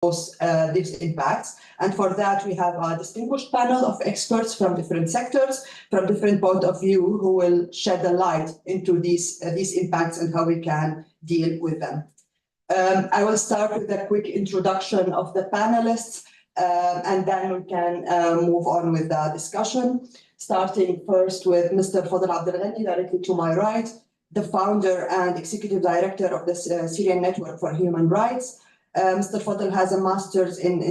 discuss these impacts. And for that, we have a distinguished panel of experts from different sectors, from different points of view, who will shed a light into these impacts and how we can deal with them. I will start with a quick introduction of the panelists, and then we can move on with the discussion. Starting first with Mr. Fadl Abdelghani, directly to my right, the founder and executive director of the Syrian Network for Human Rights. Mr. Fadl has a master's in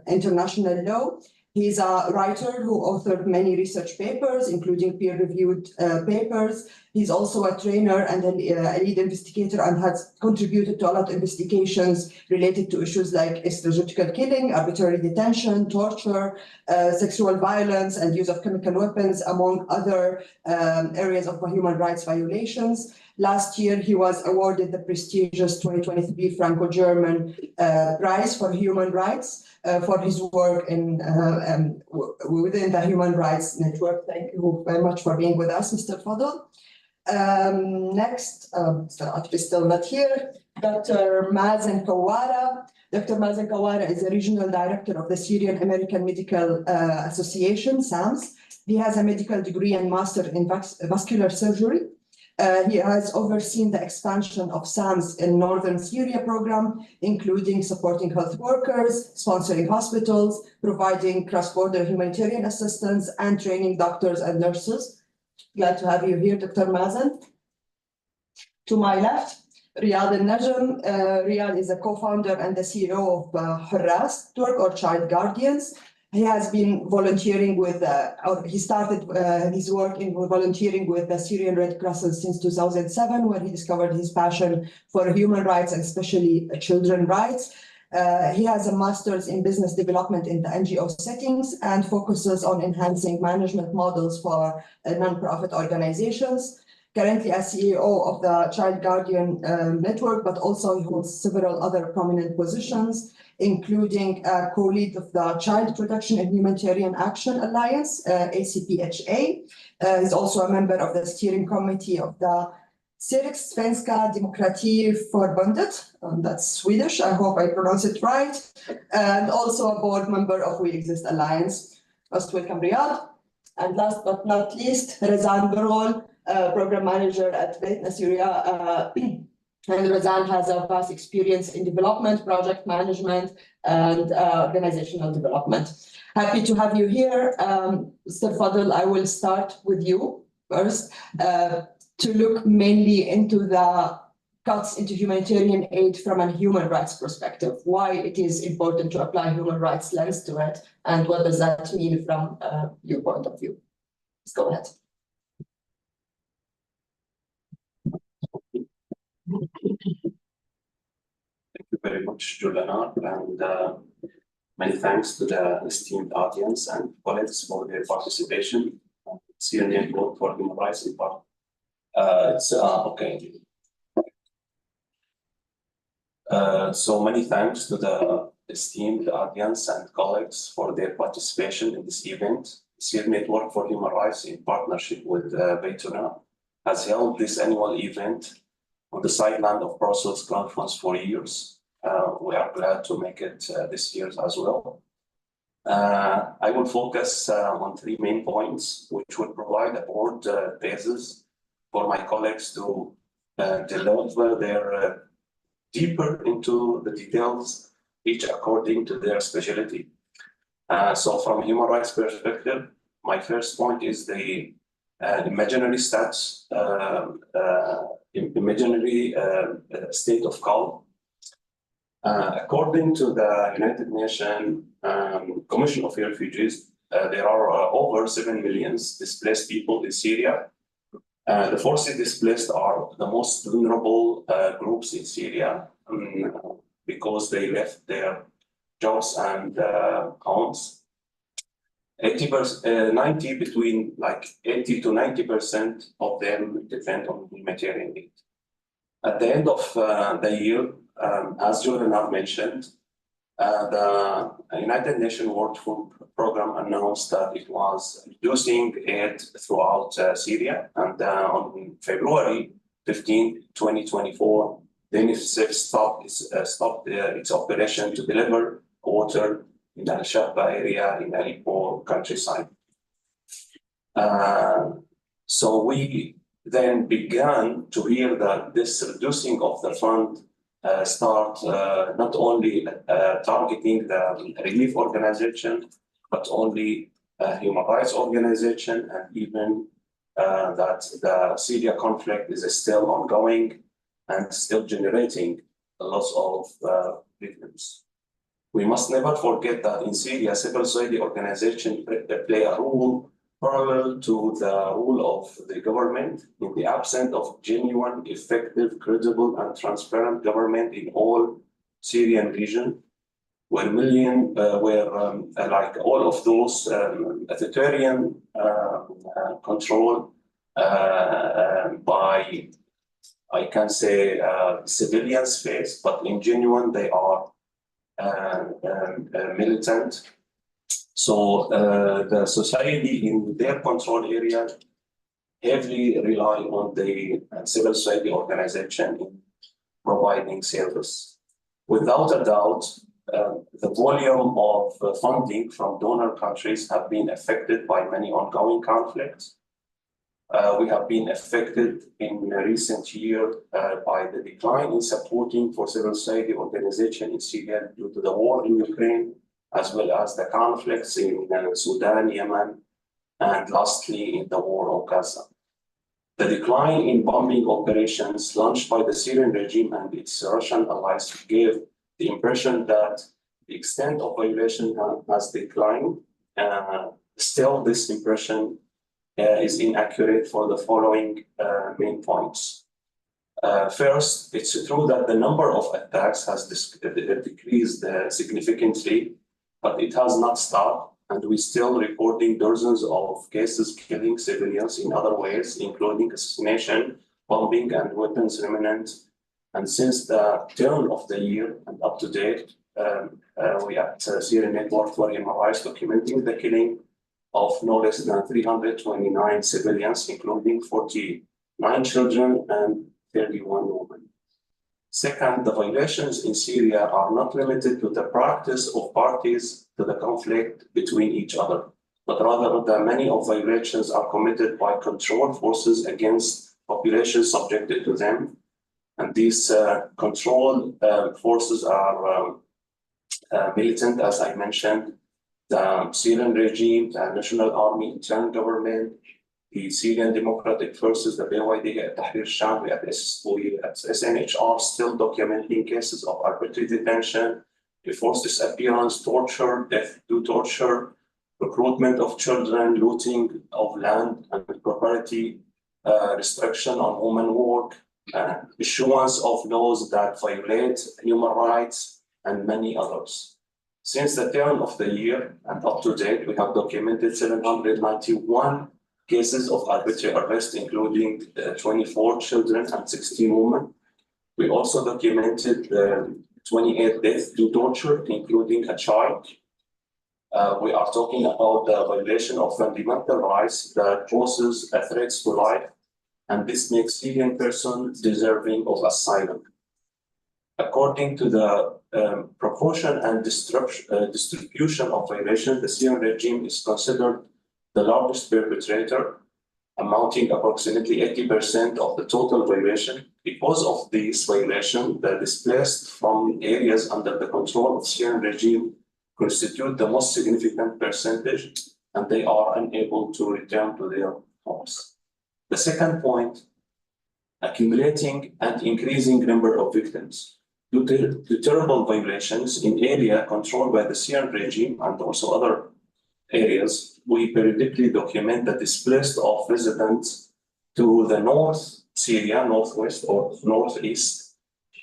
international law. He's a writer who authored many research papers, including peer-reviewed papers. He's also a trainer and a lead investigator and has contributed to a lot of investigations related to issues like extrajudicial killing, arbitrary detention, torture, sexual violence, and use of chemical weapons, among other areas of human rights violations. Last year, he was awarded the prestigious 2023 Franco-German Prize for Human Rights for his work within the Human Rights Network. Thank you very much for being with us, Mr. Fadl. Next, Mr. Atfi is still not here, Dr. Mazen Kawara. Dr. Mazen Kawara is the regional director of the Syrian American Medical Association, SAMS. He has a medical degree and master in vascular surgery. He has overseen the expansion of SAMS in Northern Syria program, including supporting health workers, sponsoring hospitals, providing cross-border humanitarian assistance, and training doctors and nurses. Glad to have you here, Dr. Mazen. To my left, Riyad al-Najm. Riyad is a co-founder and the CEO of Hurras Network, or Child Guardians. He has been volunteering with, he started his work in volunteering with the Syrian Red Cross since 2007, where he discovered his passion for human rights and especially children's rights. He has a master's in business development in the NGO settings and focuses on enhancing management models for non-profit organizations. Currently a CEO of the Child Guardian Network, but also he holds several other prominent positions, including co-lead of the Child Protection and Humanitarian Action Alliance, ACPHA. He's also a member of the steering committee of the Svenska Demokratiförbundet, that's Swedish, I hope I pronounce it right, and also a board member of We Exist Alliance. Most welcome, Riyad. And last but not least, Rezan Barol, program manager at Beit Syria. And Rezan has a vast experience in development, project management, and organizational development. Happy to have you here. Mr. Fadl, I will start with you first to look mainly into the cuts into humanitarian aid from a human rights perspective, why it is important to apply human rights lens to it, and what does that mean from your point of view. Let's go ahead. Thank you very much, Juliana, and many thanks to the esteemed audience and colleagues for their participation. Syrian Network for Human Rights in part. Okay. So many thanks to the esteemed audience and colleagues for their participation in this event. Syrian Network for Human Rights, in partnership with Beytuna, has held this annual event on the sideline of Brussels conference for years. We are glad to make it this year as well. I will focus on three main points, which will provide a broad basis for my colleagues to delve their deeper into the details, each according to their specialty. So from a human rights perspective, my first point is the imaginary stats, imaginary state of calm. According to the United Nations Commission of Refugees, there are over 7 million displaced people in Syria. The forcibly displaced are the most vulnerable groups in Syria because they left their jobs and homes. 80% between like 80 to 90% of them depend on humanitarian aid. At the end of the year, as Juliana mentioned, the United Nations World Food Program announced that it was reducing aid throughout Syria, and on February 15, 2024, the UNICEF stopped its operation to deliver water in the Al-Shabba area, in Aleppo countryside. So we then began to hear that this reducing of the fund start not only targeting the relief organization, but only human rights organization, and even that the Syria conflict is still ongoing and still generating lots of victims. We must never forget that in Syria, civil society organizations play a role parallel to the role of the government in the absence of genuine, effective, credible, and transparent government in all Syrian region, where like all of those authoritarian control by, I can say, civilian space, but in genuine they are militant. So the society in their control area heavily rely on the civil society organization in providing service. Without a doubt, the volume of funding from donor countries have been affected by many ongoing conflicts. We have been affected in recent years by the decline in supporting for civil society organization in Syria due to the war in Ukraine, as well as the conflicts in Sudan, Yemen, and lastly in the war of Gaza. The decline in bombing operations launched by the Syrian regime and its Russian allies gave the impression that the extent of violation has declined. Still, this impression is inaccurate for the following main points. First, it's true that the number of attacks has decreased significantly, but it has not stopped, and we're still reporting dozens of cases killing civilians in other ways, including assassination, bombing, and weapons remnant. And since the turn of the year and up to date, we at Syrian Network for Human Rights documenting the killing of no less than 329 civilians, including 49 children and 31 women. Second, the violations in Syria are not limited to the practice of parties to the conflict between each other, but rather the many of violations are committed by control forces against populations subjected to them. And these control forces are militant, as I mentioned, the Syrian regime, the National Army, internal government, the Syrian Democratic Forces, the BYD, Tahrir Sham, at SNHR, still documenting cases of arbitrary detention, enforced disappearance, torture, death to torture, recruitment of children, looting of land and property, restriction on women work, issuance of laws that violate human rights, and many others. Since the turn of the year and up to date, we have documented 791 cases of arbitrary arrest, including 24 children and 16 women. We also documented 28 deaths due to torture, including a child. We are talking about the violation of fundamental rights that poses a threat to life, and this makes Syrian persons deserving of asylum. According to the proportion and distribution of violations, the Syrian regime is considered the largest perpetrator, amounting approximately 80% of the total violation. Because of this violation, the displaced from areas under the control of the Syrian regime constitute the most significant percentage, and they are unable to return to their homes. The second point, accumulating and increasing number of victims. Due to terrible violations in area controlled by the Syrian regime and also other areas, we periodically document the displaced of residents to the North Syria, Northwest or Northeast,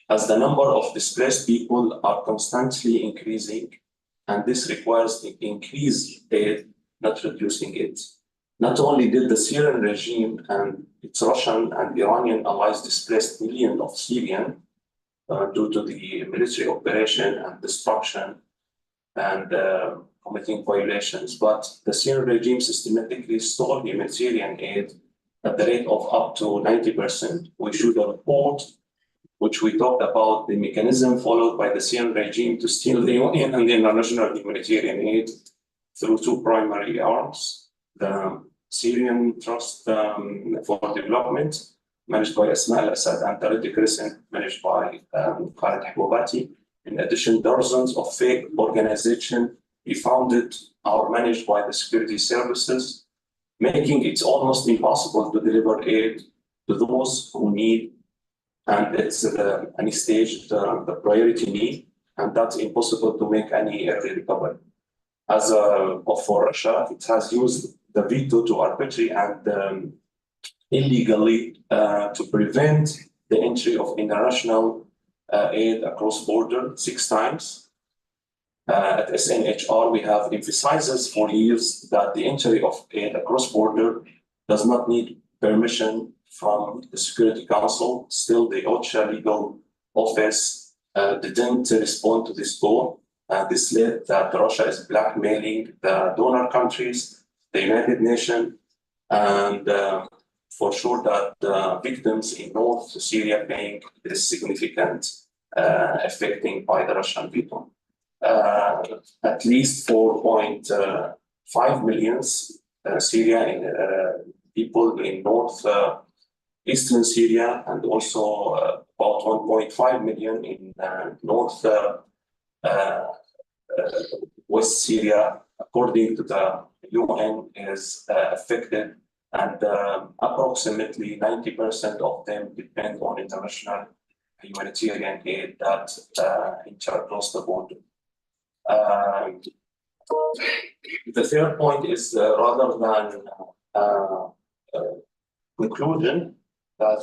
as the number of displaced people are constantly increasing, and this requires increased aid, not reducing it. Not only did the Syrian regime and its Russian and Iranian allies displace millions of Syrians due to the military operation and destruction and committing violations, but the Syrian regime systematically stole humanitarian aid at the rate of up to 90%. We should report which we talked about the mechanism followed by the Syrian regime to steal the UN and the international humanitarian aid through two primary arms: the Syrian Trust for Development, managed by Asma al-Assad, and the Red Crescent, managed by Khaled Hibobati. In addition, dozens of fake organizations he founded are managed by the security services, making it almost impossible to deliver aid to those who need, and it's any stage the priority need, and that's impossible to make any early recovery. For Russia, it has used the veto to arbitrarily and illegally to prevent the entry of international aid across border 6 times. At SNHR, we have emphasized for years that the entry of aid across border does not need permission from the Security Council. Still, the OCHA legal office didn't respond to this goal. This led that Russia is blackmailing the donor countries, the United Nations, and for sure that the victims in North Syria being this significant affecting by the Russian veto. At least 4.5 million Syrian people in north eastern Syria, and also about 1.5 million in north west Syria, according to the UN, is affected, and approximately 90% of them depend on international humanitarian aid that enter across the border. The third point is rather than conclusion, that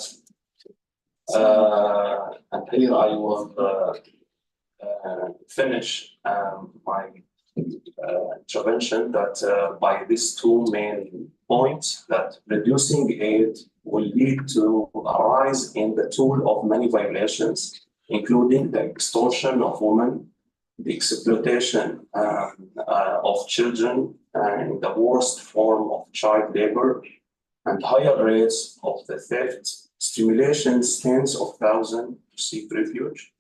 and here I will finish my intervention that by these two main points, that reducing aid will lead to a rise in the tool of many violations, including the extortion of women, the exploitation of children, and the worst form of child labor, and higher rates of the theft, stimulations tens of thousands to seek refuge.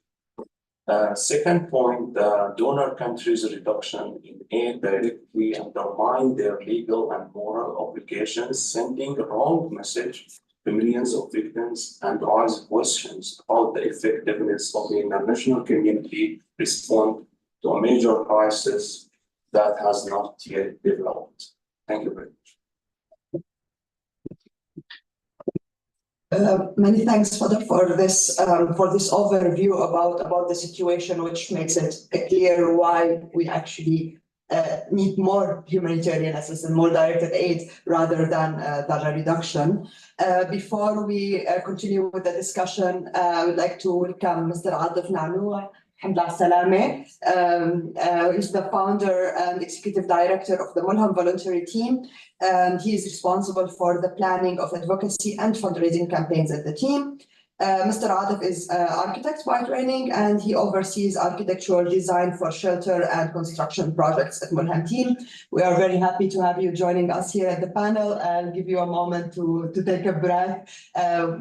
Second point, the donor countries' reduction in aid directly undermine their legal and moral obligations, sending a wrong message to millions of victims, and raise questions about the effectiveness of the international community respond to a major crisis that has not yet developed. Thank you very much. Many thanks, Father, for this overview about the situation, which makes it clear why we actually need more humanitarian assistance, more directed aid rather than a reduction. Before we continue with the discussion, I would like to welcome Mr. Atif Nanoua. He's the founder and executive director of the Mulham Voluntary Team. He is responsible for the planning of advocacy and fundraising campaigns at the team. Mr. Atif is an architect by training, and he oversees architectural design for shelter and construction projects at Mulham Team. We are very happy to have you joining us here at the panel. I'll give you a moment to take a breath.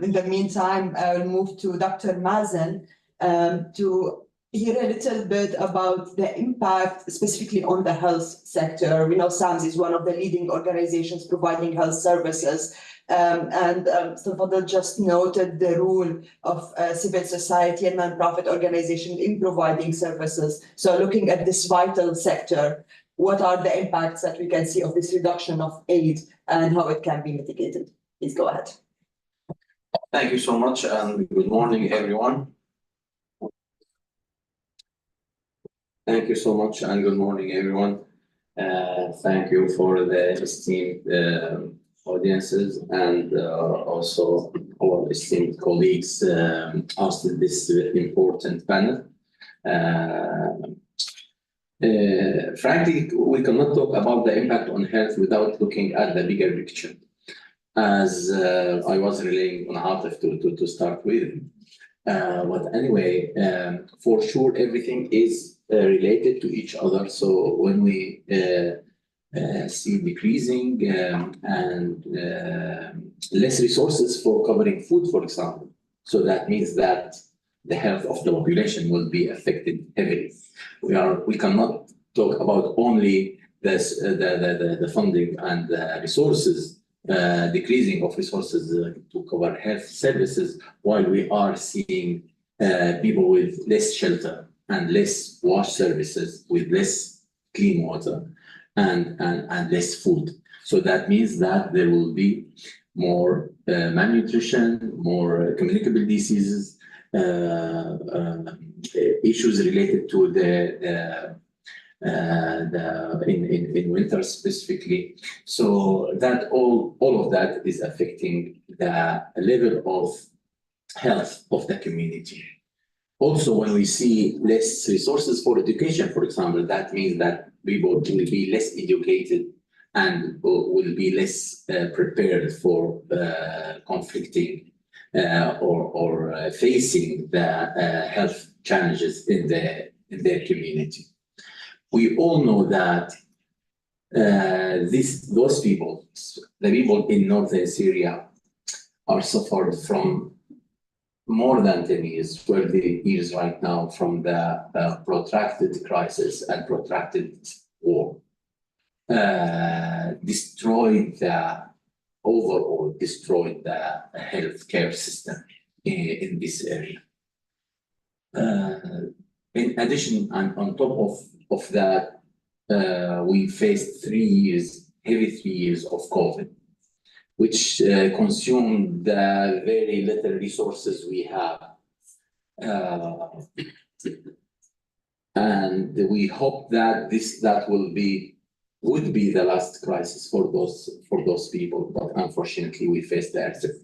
In the meantime, I'll move to Dr. Mazen to hear a little bit about the impact specifically on the health sector. We know SAMS is one of the leading organizations providing health services. Mr. Fadel just noted the role of civil society and non-profit organizations in providing services. So looking at this vital sector, what are the impacts that we can see of this reduction of aid and how it can be mitigated? Please go ahead. Thank you so much, and good morning, everyone. Thank you so much, and good morning, everyone. Thank you for the esteemed audiences, and also our esteemed colleagues hosted this important panel. Frankly, we cannot talk about the impact on health without looking at the bigger picture. As I was relying on Atif to start with. But anyway, for sure, everything is related to each other. So when we see decreasing and less resources for covering food, for example, so that means that the health of the population will be affected heavily. We cannot talk about only this, the funding and the resources, decreasing of resources to cover health services, while we are seeing people with less shelter and less wash services, with less clean water and less food. So that means that there will be more malnutrition, more communicable diseases, issues related to in winter specifically. So that all of that is affecting the level of health of the community. Also, when we see less resources for education, for example, that means that people will be less educated and will be less prepared for conflicting or facing the health challenges in their community. We all know that those people, the people in northern Syria, are suffered from more than 10 years, 12 years right now, from the protracted crisis and protracted war. Destroyed the healthcare system in this area. In addition, and on top of that, we faced 3 years, heavy 3 years of COVID, which consumed the very little resources we have. And we hope that that would be the last crisis for those people, but unfortunately we faced the earthquake,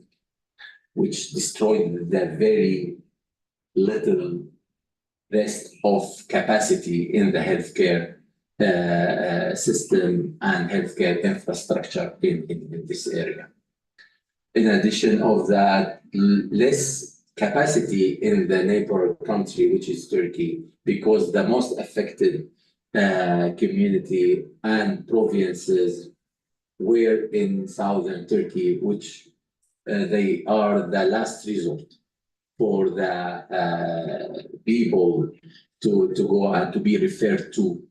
which destroyed the very little rest of capacity in the healthcare system and healthcare infrastructure in this area. In addition of that, less capacity in the neighbor country, which is Turkey, because the most affected community and provinces were in southern Turkey, which they are the last resort for the people to go and to be referred to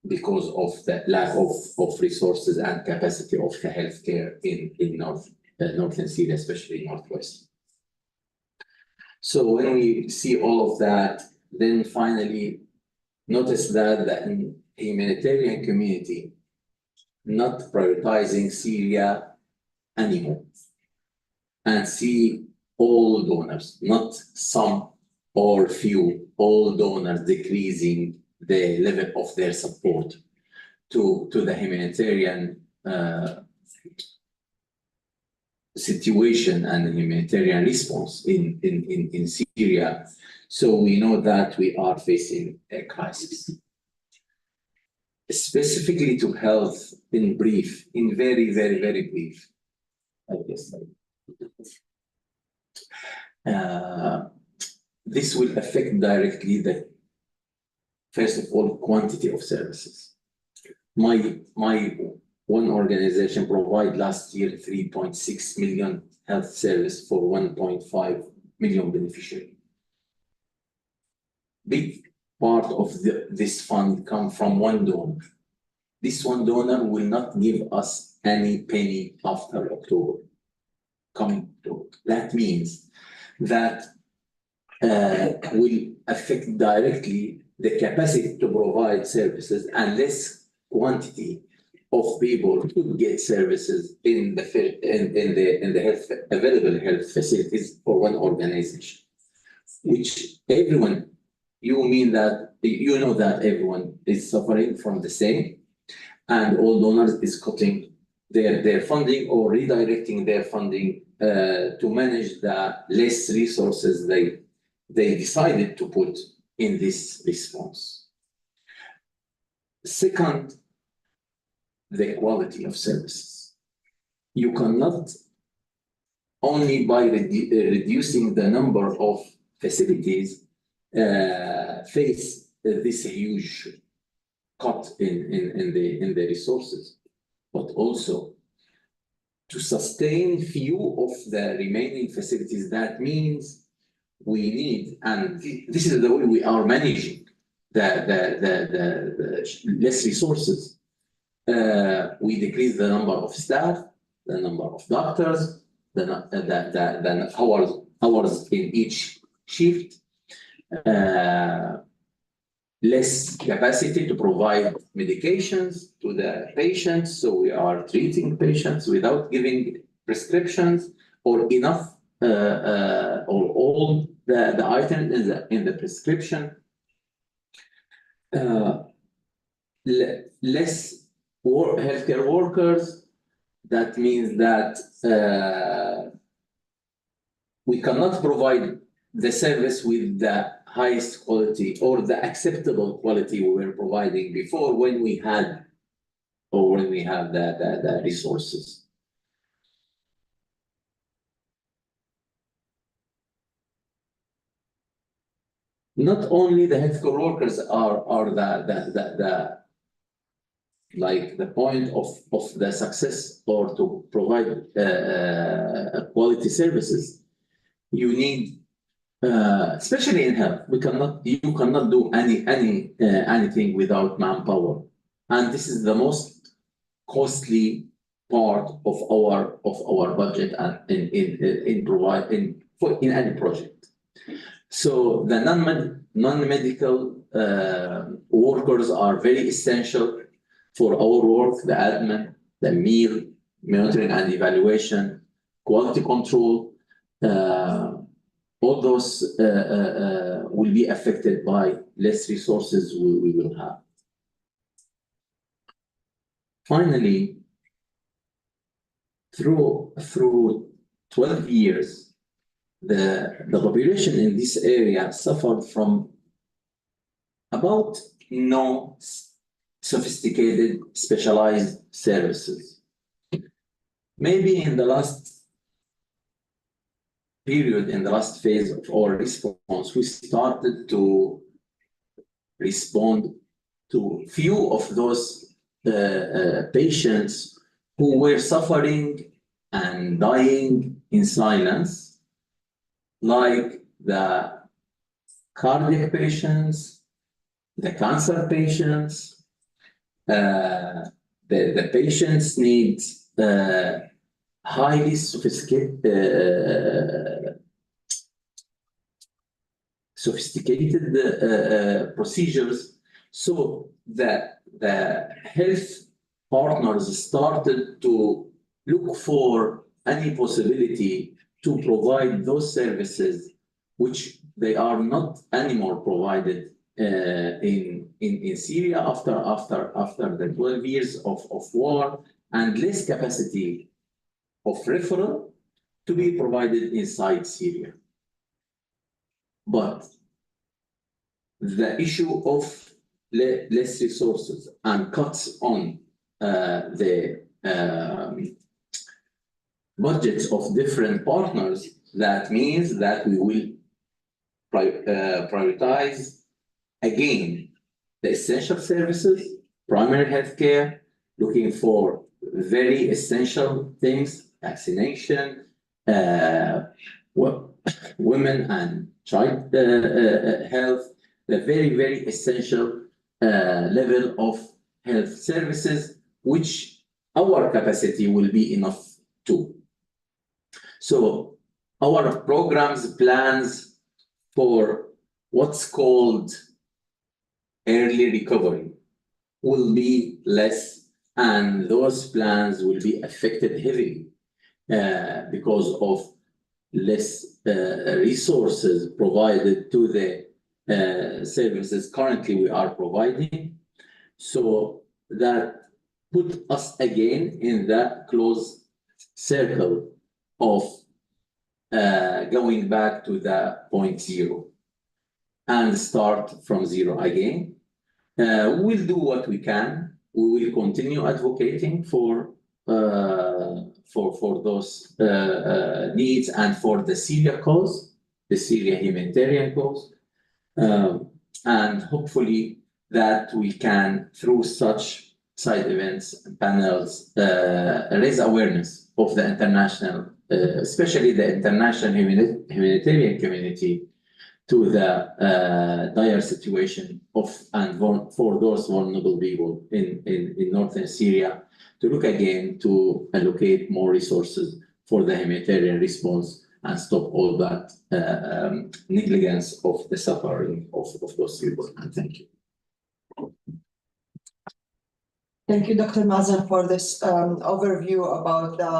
because of the lack of resources and capacity of the healthcare in northern Syria, especially northwest. So when we see all of that, then finally notice that the humanitarian community not prioritizing Syria anymore, and see all donors, not some or few, all donors decreasing the level of their support to the humanitarian situation and the humanitarian response in Syria. So we know that we are facing a crisis. Specifically to health, in brief, in very, very, very brief, I guess. This will affect directly the, first of all, quantity of services. My one organization provided last year 3.6 million health service for 1.5 million beneficiaries. Big part of this fund come from one donor. This one donor will not give us any penny after October. Coming to that means that will affect directly the capacity to provide services, and less quantity of people to get services in the health available health facilities for one organization, which everyone, you know that everyone is suffering from the same, and all donors is cutting their funding or redirecting their funding to manage the less resources they decided to put in this response. Second, the quality of services. You cannot only by reducing the number of facilities face this huge cut in the resources, but also to sustain few of the remaining facilities. That means we need, and this is the way we are managing the less resources. We decrease the number of staff, the number of doctors, the hours in each shift, less capacity to provide medications to the patients. So we are treating patients without giving prescriptions or enough or all the items in the prescription. Less healthcare workers. That means that we cannot provide the service with the highest quality or the acceptable quality we were providing before when we had or when we have the resources. Not only the healthcare workers are the point of the success or to provide quality services. You need, especially in health, you cannot do anything without manpower, and this is the most costly part of our budget and in any project. So the non-medical workers are very essential for our work, the admin, the meal, monitoring and evaluation, quality control. All those will be affected by less resources we will have. Finally, through 12 years, the population in this area suffered from about no sophisticated specialized services. Maybe in the last period, in the last phase of our response, we started to respond to few of those patients who were suffering and dying in silence, like the cardiac patients, the cancer patients. The patients need highly sophisticated procedures. So the health partners started to look for any possibility to provide those services which they are not anymore provided in Syria after the 12 years of war and less capacity of referral to be provided inside Syria. But the issue of less resources and cuts on the budgets of different partners, that means that we will prioritize again the essential services, primary healthcare, looking for very essential things, vaccination, women and child health, the very, very essential level of health services, which our capacity will be enough to. So our programs, plans for what's called early recovery will be less, and those plans will be affected heavily because of less resources provided to the services currently we are providing. So that put us again in that close circle of going back to the point zero and start from zero again. We'll do what we can. We will continue advocating for those needs and for the Syria cause, the Syria humanitarian cause, and hopefully that we can, through such side events and panels, raise awareness of the international, especially the international humanitarian community, to the dire situation of and for those vulnerable people in northern Syria, to look again to allocate more resources for the humanitarian response and stop all that negligence of the suffering of those people. And thank you. Thank you, Dr. Mazen, for this overview about the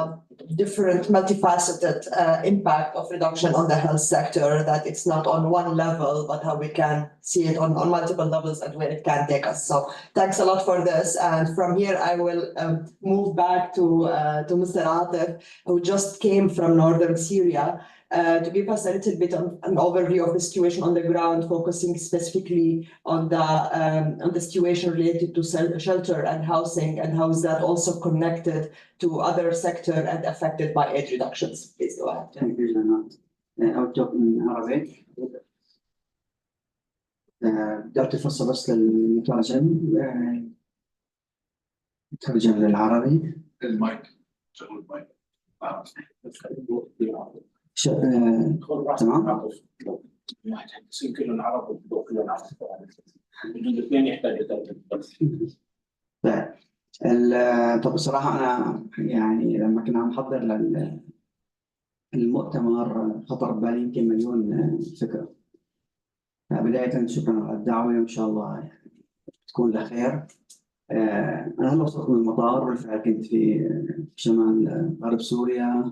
different multifaceted impact of reduction on the health sector, that it's not on one level, but how we can see it on multiple levels and where it can take us. So thanks a lot for this. And from here, I will move back to Mr. Atif, who just came from northern Syria, to give us a little bit of an overview of the situation on the ground, focusing specifically on the situation related to shelter and housing, and how is that also connected to other sector and affected by aid reductions. Please go ahead. Thank you, Jana. أبدأ من عربي. بدأت الفرصة بس للمترجم ترجم للعربي. المايك شغل المايك. تمام. واحد يحدثين كلهم عرب وكلهم عرب. الاثنين يحتاجوا ترجمة. طب بصراحة أنا يعني لما كنا عم نحضر للمؤتمر خطر ببالي يمكن مليون فكرة. بداية شكرا على الدعوة وإن شاء الله يعني تكون لخير. أنا هلا وصلت من المطار وبالفعل كنت في شمال غرب سوريا.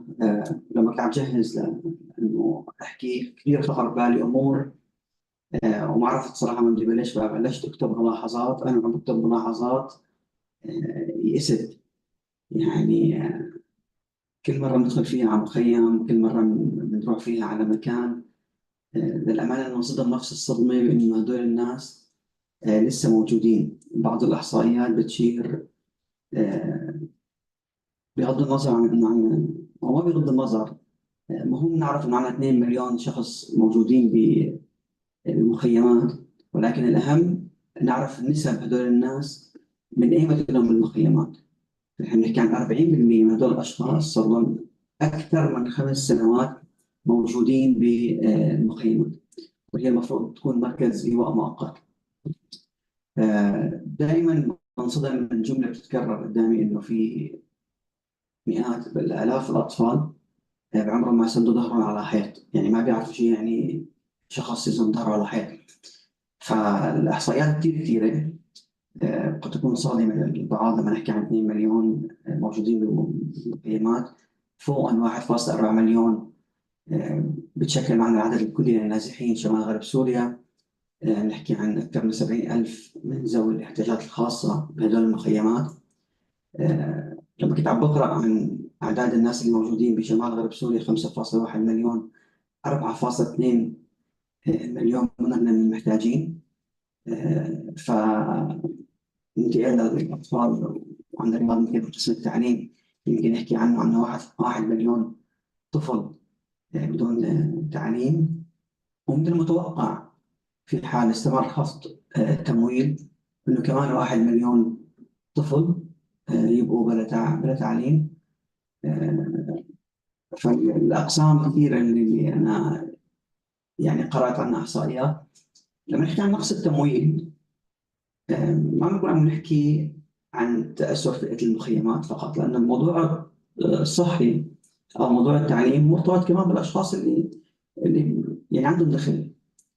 لما كنت عم جهز لأنه أحكي كثير خطر ببالي أمور وما عرفت صراحة من جبل ليش بلشت أكتب ملاحظات. أنا عم بكتب ملاحظات يئست يعني كل مرة ندخل فيها على مخيم، كل مرة بنروح فيها على مكان. للأمانة ننصدم نفس الصدمة بأنه هدول الناس لسه موجودين. بعض الإحصائيات بتشير بغض النظر عن إنه أو ما بغض النظر، مهم نعرف إنه عندنا 2 مليون شخص موجودين بالمخيمات، ولكن الأهم نعرف نسب هدول الناس من أيمتى لهم المخيمات. نحن نحكي عن 40% من هدول الأشخاص صار لهم أكثر من 5 سنوات موجودين بالمخيمات، وهي المفروض تكون مركز إيواء مؤقت. دائما بنصدم من جملة بتتكرر قدامي إنه في مئات بل آلاف الأطفال بعمرهم ما سندوا ظهرهم على حيط، يعني ما بيعرفوا شيء يعني شخص يسند ظهره على حيط. فالإحصائيات كثيرة قد تكون صادمة للبعض لما نحكي عن 2 مليون موجودين بالمخيمات، فوق عن 1.4 مليون بتشكل معنا العدد الكلي للنازحين شمال غرب سوريا. نحكي عن أكثر من 70,000 من ذوي الاحتياجات الخاصة بهدول المخيمات. لما كنت عم بقرأ عن أعداد الناس اللي موجودين بشمال غرب سوريا 5.1 مليون، 4.2 مليون منهم من المحتاجين. فانتقلنا للأطفال وعندنا رياض مثل قسم التعليم يمكن نحكي عنه 1 مليون طفل بدون تعليم. ومن المتوقع في حال استمر خفض التمويل انه كمان 1 مليون طفل يبقوا بلا تعليم. فالاقسام كثيره اللي انا يعني قرات عنها احصائيات. لما نحكي عن نقص التمويل ما بنكون عم نحكي عن تاثر فئه المخيمات فقط، لان الموضوع الصحي او موضوع التعليم مرتبط كمان بالاشخاص اللي يعني عندهم دخل،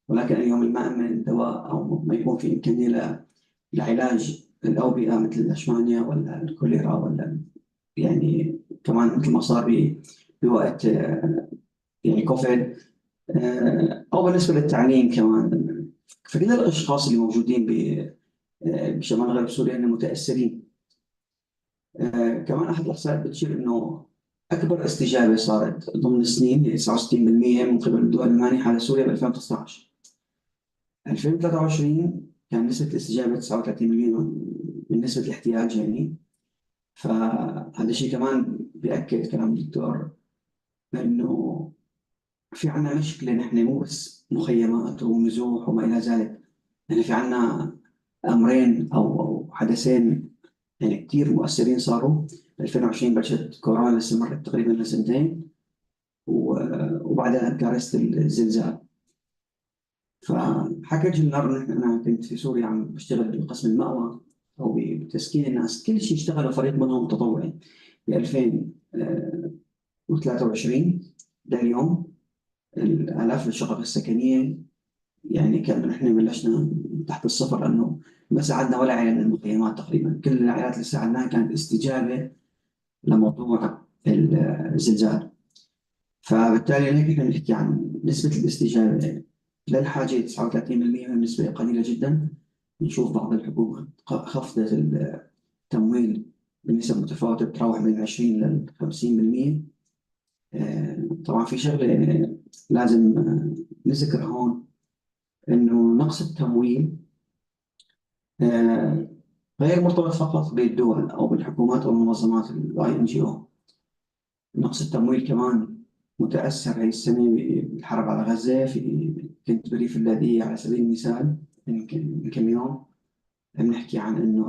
ولكن اليوم ما من دواء او ما يكون في امكانيه لعلاج الاوبئه مثل الاشمانيا ولا الكوليرا ولا يعني كمان مثل ما صار بوقت يعني كوفيد، او بالنسبه للتعليم كمان. فكل الاشخاص اللي موجودين بشمال غرب سوريا انهم متاثرين. كمان احد الاحصائيات بتشير انه اكبر استجابه صارت ضمن السنين هي 69% من قبل الدول المانحه لسوريا ب 2019. 2023 كان نسبه الاستجابه 39% من نسبه الاحتياج يعني. فهذا الشيء كمان بيأكد كلام الدكتور انه في عنا مشكله، نحن مو بس مخيمات ونزوح وما الى ذلك، يعني في عنا امرين او حدثين يعني كثير مؤثرين صاروا. 2020 بلشت كورونا اللي استمرت تقريبا لسنتين، وبعدها كارثة الزلزال. فحكيت النهار إن أنا كنت في سوريا عم بشتغل بقسم المأوى أو بتسكين الناس، كل شيء اشتغلوا فريق منهم تطوعي ب 2023 لليوم. الآلاف الشقق السكنية يعني كان نحن بلشنا تحت الصفر، لأنه ما ساعدنا ولا عائلة من المخيمات تقريبا. كل العائلات اللي ساعدناها كانت استجابة لموضوع الزلزال. فبالتالي هيك نحن نحكي عن نسبة الاستجابة للحاجة 39%، نسبة قليلة جدا. نشوف بعض الحكومات خفضت التمويل بنسب متفاوتة بتراوح بين 20 ل 50%. طبعا في شغلة لازم نذكر هون، إنه نقص التمويل غير مرتبط فقط بالدول أو بالحكومات أو المنظمات NGO. نقص التمويل كمان متأثر هاي السنة بالحرب على غزة. كنت بريف اللاذقية على سبيل المثال من كم يوم، بنحكي عن إنه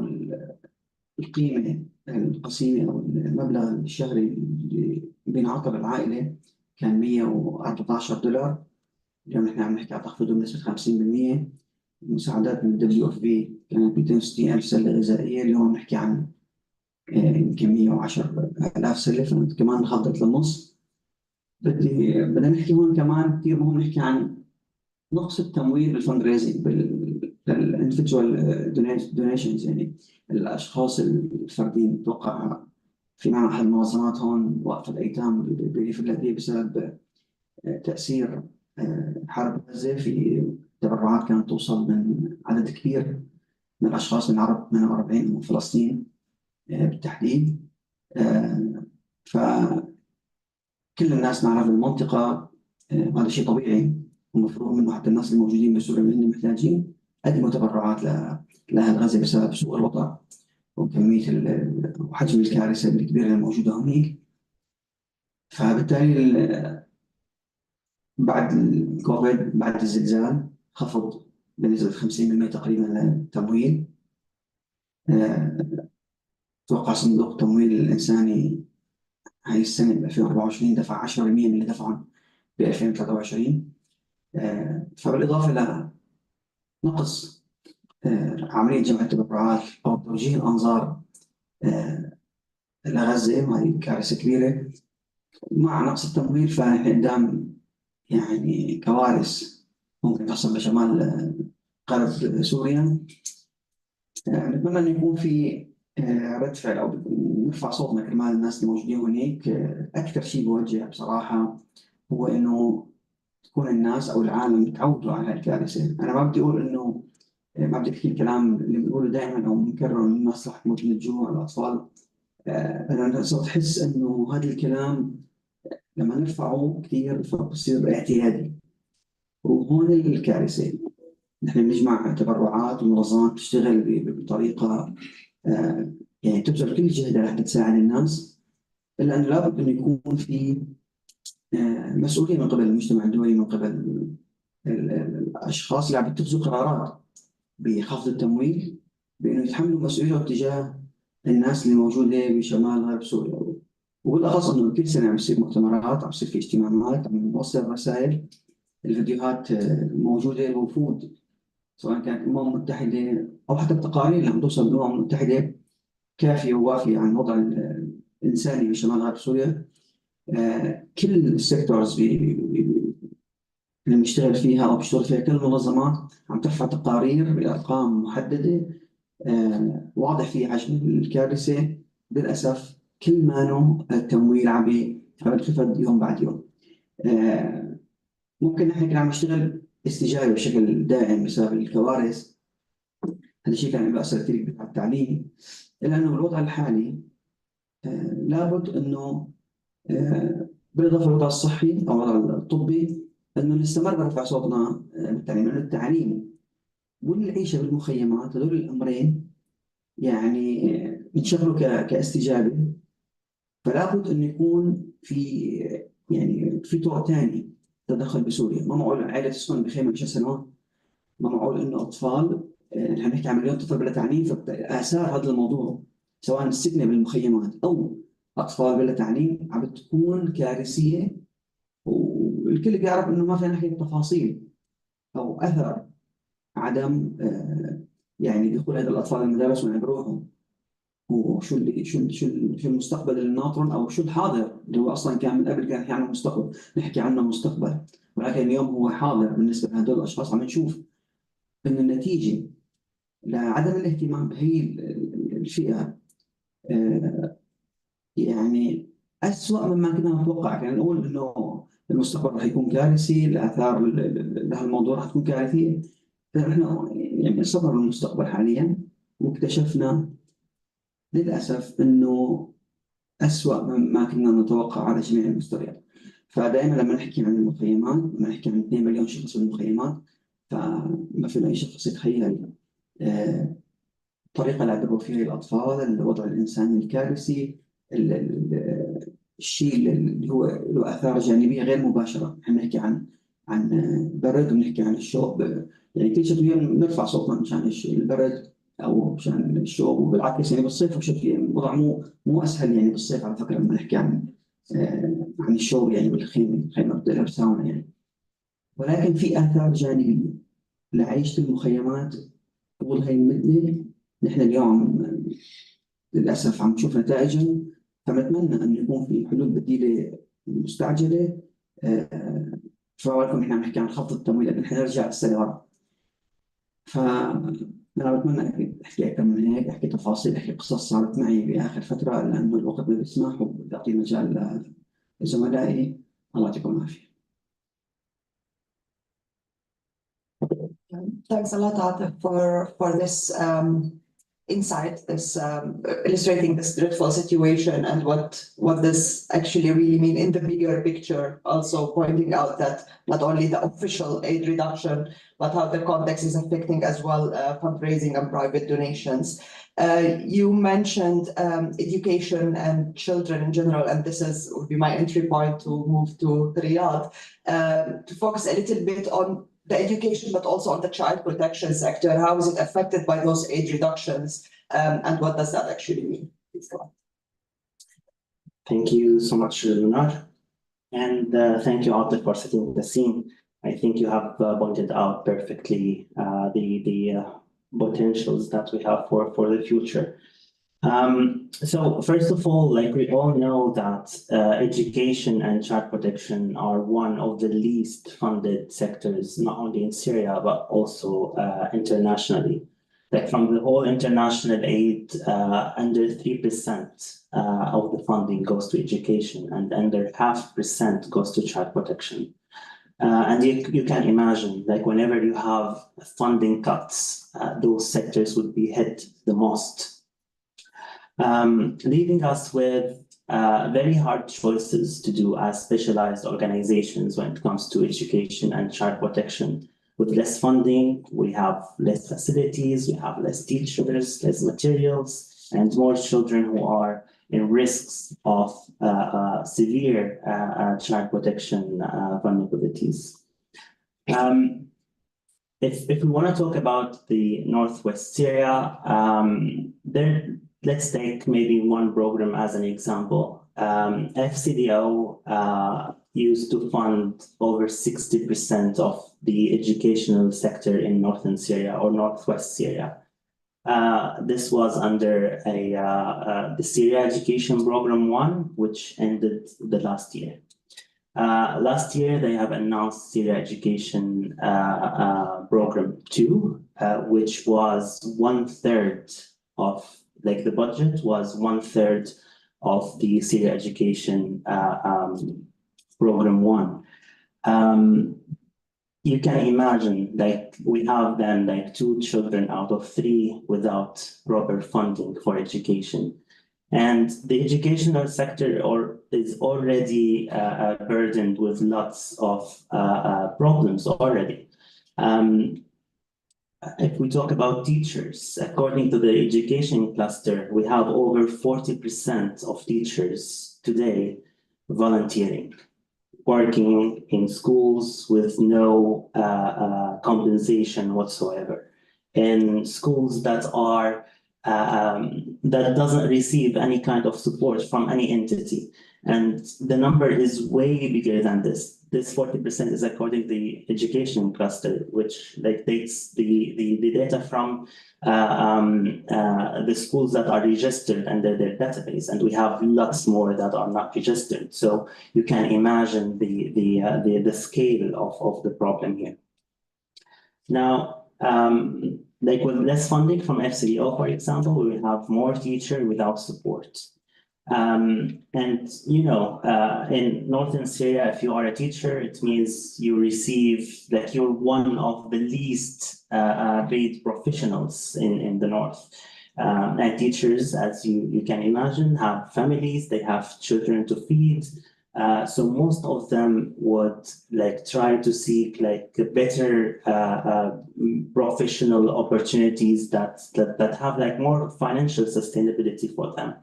القيمة القسيمة أو المبلغ الشهري اللي بينعطى للعائلة كان $114. اليوم نحن عم نحكي عن تخفيضه بنسبة 50%. المساعدات من WFP كانت 260,000 سلة غذائية، اليوم نحكي عن يمكن 110,000 سلة، فكمان انخفضت للنص. بدنا نحكي هون كمان كثير مهم نحكي عن نقص التمويل بالفند ريزنج بالانفيدوال دونيشنز، يعني الاشخاص الفرديين. اتوقع في معنا احد المنظمات هون وقف الايتام بريف اللاذقية بسبب تاثير حرب غزه. في تبرعات كانت توصل من عدد كبير من الاشخاص من العرب 48 ومن فلسطين بالتحديد. فكل الناس نعرف المنطقه هذا شيء طبيعي ومفروض منه. حتى الناس الموجودين بسوريا اللي محتاجين قدموا تبرعات لأهل غزة بسبب سوء الوضع وكمية وحجم الكارثة الكبيرة الموجودة هناك. فبالتالي بعد الكوفيد، بعد الزلزال، خفض بنسبة 50% تقريبا التمويل. أتوقع صندوق التمويل الإنساني هاي السنة ب 2024 دفع 10% من اللي دفعهم ب 2023. فبالإضافة إلى نقص عملية جمع التبرعات أو توجيه الأنظار لغزة، وهذه كارثة كبيرة، مع نقص التمويل فقدام يعني كوارث ممكن تحصل بشمال غرب سوريا. نتمنى أن يكون في رد فعل أو نرفع صوتنا كرمال الناس الموجودين هناك. أكثر شيء بوجه بصراحة هو إنه تكون الناس أو العالم تعودوا على الكارثة. أنا ما بدي أقول إنه ما بدي أحكي الكلام اللي بنقوله دائما أو بنكرره إنه الناس رح تموت من الجوع الأطفال. أنا صرت أحس إنه هذا الكلام لما نرفعه كثير فبصير اعتيادي، وهون الكارثة. نحن بنجمع تبرعات ومنظمات تشتغل بطريقة يعني تبذل كل جهدها لحتى تساعد الناس، إلا أنه لابد أن يكون في مسؤولية من قبل المجتمع الدولي، من قبل الأشخاص اللي عم يتخذوا قرارات بخفض التمويل، بأنه يتحملوا مسؤولية تجاه الناس اللي موجودة بشمال غرب سوريا. وبالأخص أنه كل سنة عم يصير مؤتمرات، عم يصير في اجتماعات، عم نوصل رسائل، الفيديوهات موجودة، الوفود سواء كانت الأمم المتحدة أو حتى التقارير اللي عم توصل من الأمم المتحدة كافية ووافية عن الوضع الإنساني بشمال غرب سوريا. كل السيكتورز اللي بنشتغل فيها أو بيشتغل فيها كل المنظمات عم ترفع تقارير بأرقام محددة واضح فيها حجم الكارثة. للأسف كل ما التمويل عم ينخفض يوم بعد يوم. ممكن نحن كنا عم نشتغل استجابة بشكل دائم بسبب الكوارث، هذا الشيء كان له أثر كثير على التعليم، إلا أنه بالوضع الحالي لابد أنه بالإضافة للوضع الصحي أو الوضع الطبي أنه نستمر برفع صوتنا بالتعليم، لأن التعليم والعيشة بالمخيمات هذول الأمرين يعني بنشغلوا كاستجابة. فلا بد أن يكون في يعني في طرق ثانية تدخل بسوريا. ما معقول عائلة تسكن بخيمة 10 سنوات، ما معقول إنه أطفال نحن نحكي عن مليون طفل بلا تعليم. فآثار هذا الموضوع سواء السكنة بالمخيمات أو أطفال بلا تعليم عم بتكون كارثية، والكل بيعرف إنه ما فينا نحكي بالتفاصيل أو أثر عدم يعني دخول هذه الأطفال المدارس وين بروحوا، وشو اللي شو المستقبل اللي ناطرهم، أو شو الحاضر اللي هو أصلا كان من قبل كان نحكي عنه مستقبل، نحكي عنه مستقبل، ولكن اليوم هو حاضر بالنسبة لهذول الأشخاص. عم نشوف إنه النتيجة لعدم الاهتمام بهي الفئة يعني أسوأ مما كنا نتوقع. كنا نقول إنه المستقبل رح يكون كارثي، الآثار لهالموضوع رح تكون كارثية. فإحنا يعني صبر المستقبل حاليا، واكتشفنا للأسف إنه أسوأ مما كنا نتوقع على جميع المستويات. فدائما لما نحكي عن المخيمات، لما نحكي عن 2 مليون شخص بالمخيمات، فما في أي شخص يتخيل الطريقة اللي عذبوا فيها الأطفال، الوضع الإنساني الكارثي، الشيء اللي هو له آثار جانبية غير مباشرة. احنا بنحكي عن برد، وبنحكي عن الشوب، يعني كل شيء بنرفع صوتنا مشان البرد أو مشان الشوب، وبالعكس يعني بالصيف بشكل الوضع مو أسهل يعني بالصيف على فكرة لما نحكي عن الشوب يعني بالخيمة، خيمة بتقلب ساونا يعني. ولكن في آثار جانبية لعيشة المخيمات طول هاي المدة. نحن اليوم للأسف عم نشوف نتائجها، فنتمنى أن يكون في حلول بديلة مستعجلة. فوالكم إحنا عم نحكي عن خفض التمويل، لكن إحنا نرجع السنة ورا. فأنا بتمنى أحكي أكثر من هيك، أحكي تفاصيل، أحكي قصص صارت معي بآخر فترة، لأنه الوقت ما بيسمح وبيعطي مجال لزملائي. الله يعطيكم العافية. Thanks a lot, Atif, for this insight, this illustrating this dreadful situation and what this actually really mean in the bigger picture. Also pointing out that not only the official aid reduction, but how the context is affecting as well fundraising and private donations. You mentioned education and children in general, and this would be my entry point to move to Riyadh, to focus a little bit on the education, but also on the child protection sector. How is it affected by those aid reductions, and what does that actually mean? Please go on. Thank you so much, Lunar. And thank you, Atif, for setting the scene. I think you have pointed out perfectly the potentials that we have for the future. So first of all, like we all know that education and child protection are one of the least funded sectors, not only in Syria, but also internationally. Like from the whole international aid, under 3% of the funding goes to education, and under 0.5% goes to child protection. And you can imagine, like whenever you have funding cuts, those sectors would be hit the most. Leaving us with very hard choices to do as specialized organizations when it comes to education and child protection. With less funding, we have less facilities, we have less teachers, less materials, and more children who are in risks of severe child protection vulnerabilities. If we want to talk about the Northwest Syria, let's take maybe one program as an example. FCDO used to fund over 60% of the educational sector in northern Syria or Northwest Syria. This was under the Syria Education Program 1, which ended the last year. Last year, they have announced Syria Education Program 2, which was 1/3 of, like the budget was 1/3 of the Syria Education Program 1. You can imagine, like we have then like 2 children out of 3 without proper funding for education. And the educational sector is already burdened with lots of problems already. If we talk about teachers, according to the education cluster, we have over 40% of teachers today volunteering, working in schools with no compensation whatsoever, in schools that are that doesn't receive any kind of support from any entity. And the number is way bigger than this. This 40% is according to the education cluster, which like takes the data from the schools that are registered under their database, and we have lots more that are not registered. So you can imagine the scale of the problem here. Now, like with less funding from FCDO, for example, we will have more teachers without support. And you know, in northern Syria, if you are a teacher, it means you receive that you're one of the least paid professionals in the north. And teachers, as you can imagine, have families, they have children to feed. So most of them would like try to seek like better professional opportunities that have like more financial sustainability for them.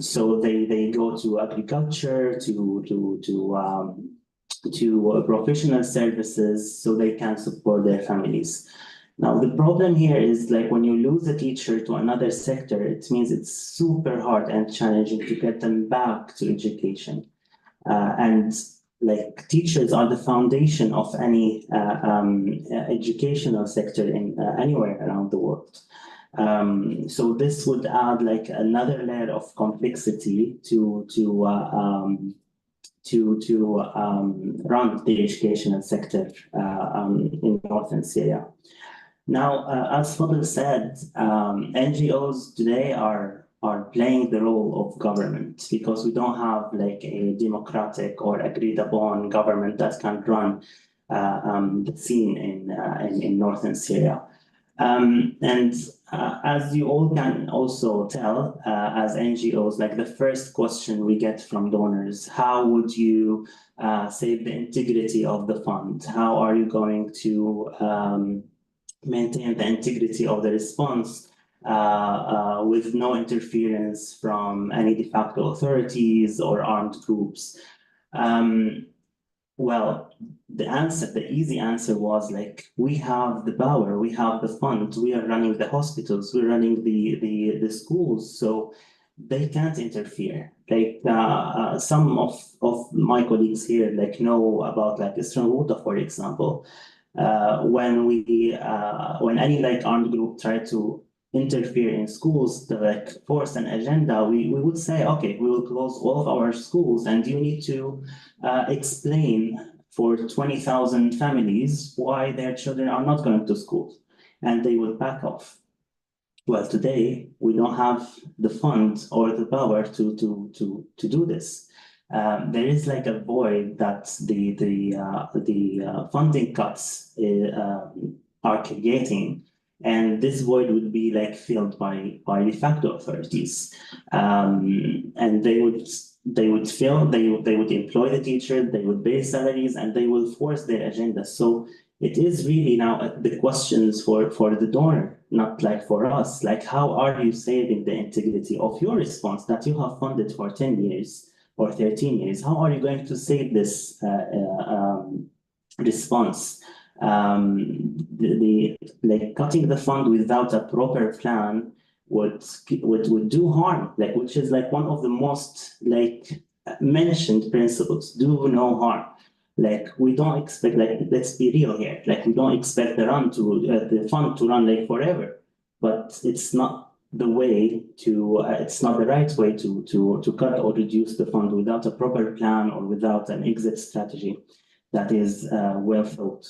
So they go to agriculture, to professional services, so they can support their families. Now, the problem here is like when you lose a teacher to another sector, it means it's super hard and challenging to get them back to education. And like teachers are the foundation of any educational sector in anywhere around the world. So this would add like another layer of complexity to run the educational sector in northern Syria. Now, as Fadl said, NGOs today are playing the role of government because we don't have like a democratic or agreed upon government that can run the scene in northern Syria. As you all can also tell, as NGOs, like the first question we get from donors, how would you save the integrity of the fund? How are you going to maintain the integrity of the response with no interference from any de facto authorities or armed groups? Well, the easy answer was like, we have the power, we have the fund, we are running the hospitals, we're running the schools, so they can't interfere. Like some of my colleagues here like know about like Eastern Ghouta, for example. When any like armed group try to interfere in schools to like force an agenda, we would say, okay, we will close all of our schools and you need to explain for 20,000 families why their children are not going to school, and they would back off. Well, today we don't have the funds or the power to do this. There is like a void that the funding cuts are creating. And this void would be like filled by de facto authorities, and they would employ the teachers, they would pay salaries, and they will force their agenda. So it is really now the questions for the donor, not like for us. Like, how are you saving the integrity of your response that you have funded for 10 years or 13 years? How are you going to save this response? Like cutting the fund without a proper plan would do harm, like, which is like one of the most like mentioned principles: do no harm. Like, we don't expect, like, let's be real here, like we don't expect the fund to run like forever, but it's not the way to it's not the right way to cut or reduce the fund without a proper plan or without an exit strategy that is well thought.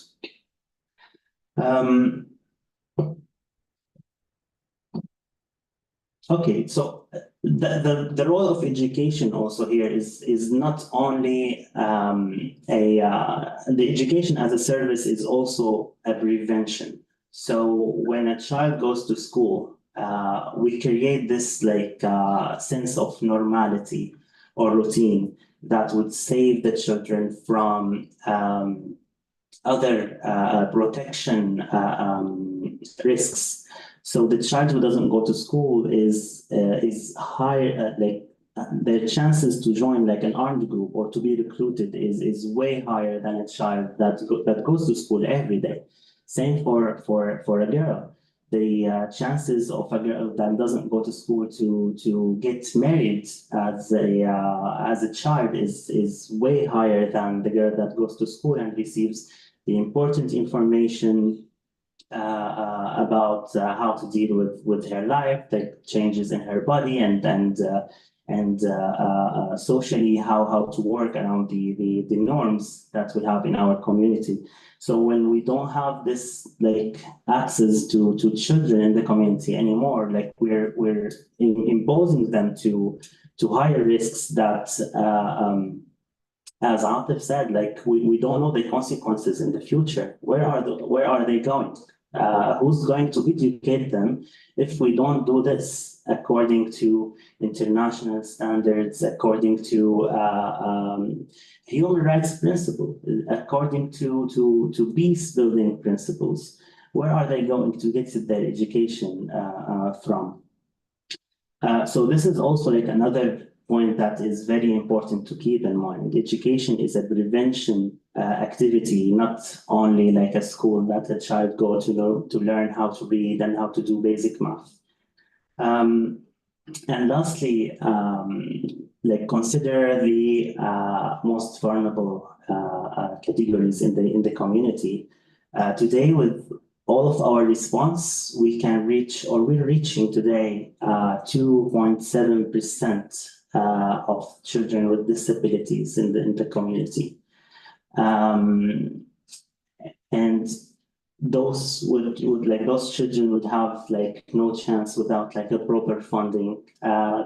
Okay, so the role of education also here is not only the education as a service is also a prevention. So when a child goes to school, we create this like sense of normality or routine that would save the children from other protection risks. So the child who doesn't go to school is higher, their chances to join like an armed group or to be recruited is way higher than a child that goes to school every day. Same for a girl. the chances of a girl that doesn't go to school to get married as a child is way higher than the girl that goes to school and receives the important information about how to deal with her life, the changes in her body, and socially how to work around the norms that we have in our community. So when we don't have this like access to children in the community anymore, like we're imposing them to higher risks that as Atif said, like we don't know the consequences in the future. Where are they going? Who's going to educate them if we don't do this according to international standards, according to human rights principles, according to peace building principles? Where are they going to get their education from? So this is also like another point that is very important to keep in mind. Education is a prevention activity, not only like a school that a child go to learn how to read and how to do basic math. And lastly, like consider the most vulnerable categories in the community. Today, with all of our response, we can reach, or we're reaching today, 2.7% of children with disabilities in the community. And those those children would have like no chance without like a proper funding,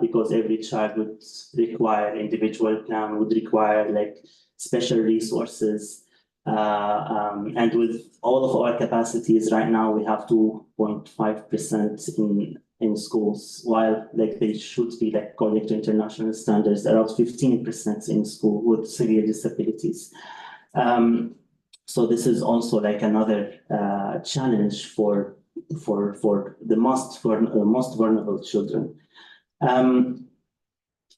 because every child would require individual plan, would require like special resources. And with all of our capacities right now, we have 2.5% in schools, while like they should be, like according to international standards, around 15% in school with severe disabilities. So this is also like another challenge for the most vulnerable children.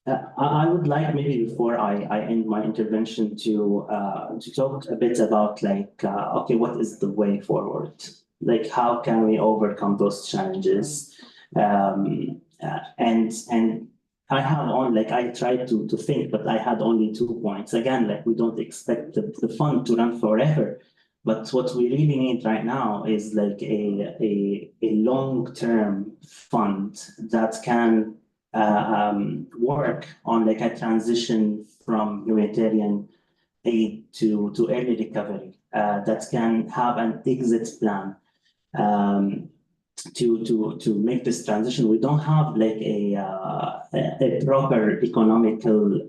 I would like, maybe before I end my intervention, to talk a bit about like okay, what is the way forward? Like how can we overcome those challenges? And I have on, like I tried to think, but I had only 2 points. Again, like we don't expect the fund to run forever, but what we really need right now is like a long-term fund that can work on like a transition from humanitarian aid to early recovery, that can have an exit plan to make this transition. We don't have like a proper economical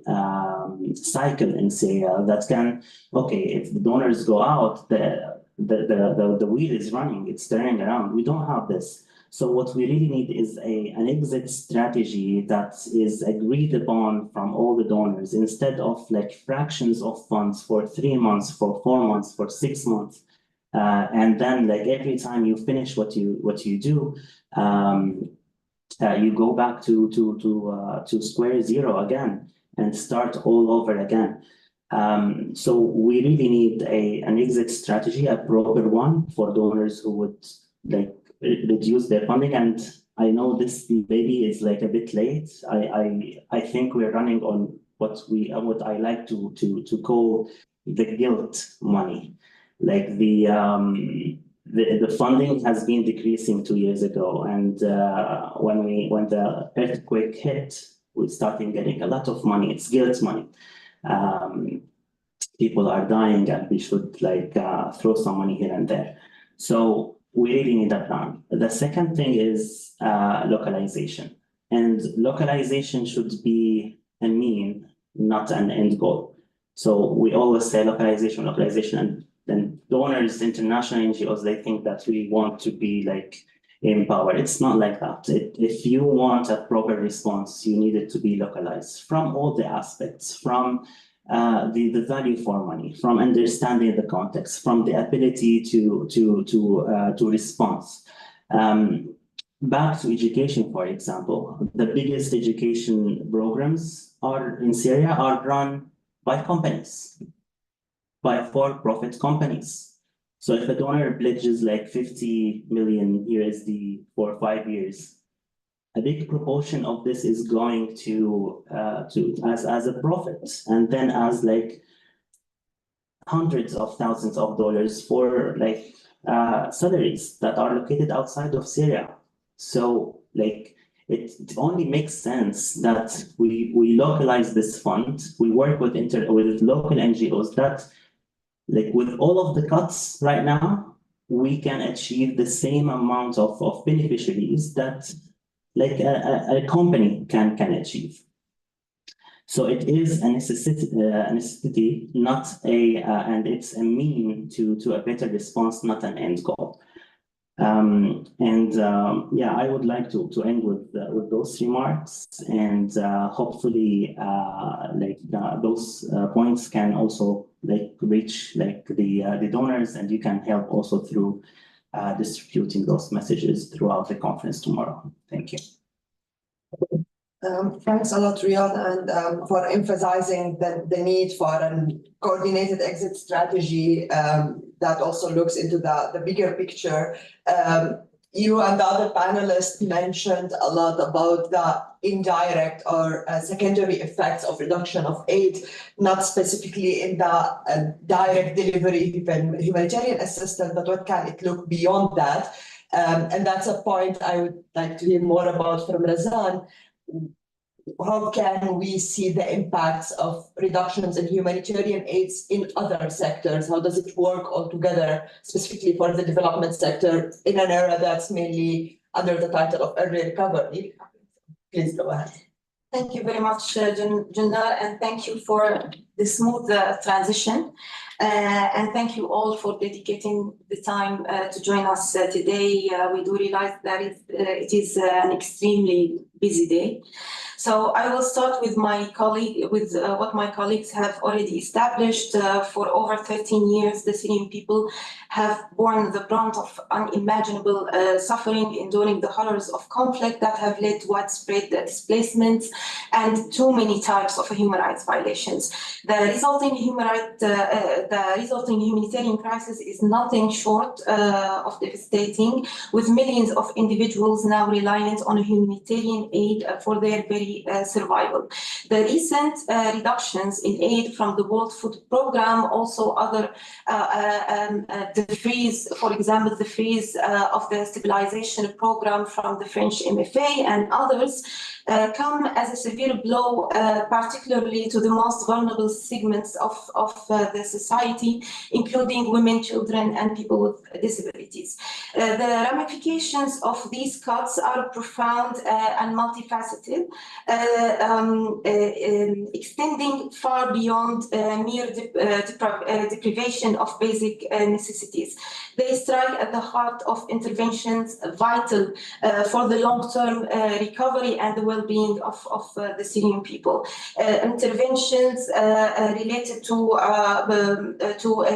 cycle in Syria that can, okay, if the donors go out, the wheel is running, it's turning around. We don't have this. So what we really need is an exit strategy that is agreed upon from all the donors, instead of like fractions of funds for 3 months, for 4 months, for 6 months. And then like every time you finish what you do, you go back to square zero again and start all over again. So we really need an exit strategy, a proper one for donors who would like reduce their funding. And I know this maybe is like a bit late. I think we're running on what I like to call the guilt money. Like the funding has been decreasing 2 years ago, and when the earthquake hit, we started getting a lot of money. It's guilt money. People are dying, and we should like throw some money here and there. So we really need a plan. The second thing is localization, and localization should be a mean, not an end goal. So we always say localization, and then donors, international NGOs, they think that we want to be like empowered. It's not like that. If you want a proper response, you need it to be localized from all the aspects, from the value for money, from understanding the context, from the ability to respond. Back to education, for example, the biggest education programs in Syria are run by companies, by for-profit companies. So if a donor pledges like 50 million USD for 5 years, a big proportion of this is going to as a profit, and then as like hundreds of thousands of dollars for like salaries that are located outside of Syria. So like it only makes sense that we localize this fund. We work with local NGOs that, like, with all of the cuts right now, we can achieve the same amount of beneficiaries that like a company can achieve. So it is a necessity, not a, and it's a mean to a better response, not an end goal. Yeah, I would like to end with those remarks, and hopefully those points can also like reach like the donors, and you can help also through distributing those messages throughout the conference tomorrow. Thank you. Thanks a lot, Riyad, and for emphasizing the need for a coordinated exit strategy that also looks into the bigger picture. You and the other panelists mentioned a lot about the indirect or secondary effects of reduction of aid, not specifically in the direct delivery of humanitarian assistance, but what can it look beyond that? And that's a point I would like to hear more about from Razan. How can we see the impacts of reductions in humanitarian aids in other sectors? How does it work altogether, specifically for the development sector in an era that's mainly under the title of early recovery? Please go ahead. Thank you very much, Jundar, and thank you for the smooth transition. And thank you all for dedicating the time to join us today. We do realize that it is an extremely busy day. So I will start with what my colleagues have already established. For over 13 years, the Syrian people have borne the brunt of unimaginable suffering, enduring the horrors of conflict that have led to widespread displacements and too many types of human rights violations. The resulting humanitarian crisis is nothing short of devastating, with millions of individuals now reliant on humanitarian aid for their very survival. The recent reductions in aid from the World Food Programme, also other, the freeze, for example, the freeze of the stabilization program from the French MFA and others, come as a severe blow, particularly to the most vulnerable segments of the society, including women, children, and people with disabilities. The ramifications of these cuts are profound and multifaceted, extending far beyond mere deprivation of basic necessities. They strike at the heart of interventions vital for the long-term recovery and the well-being of the Syrian people. Interventions related to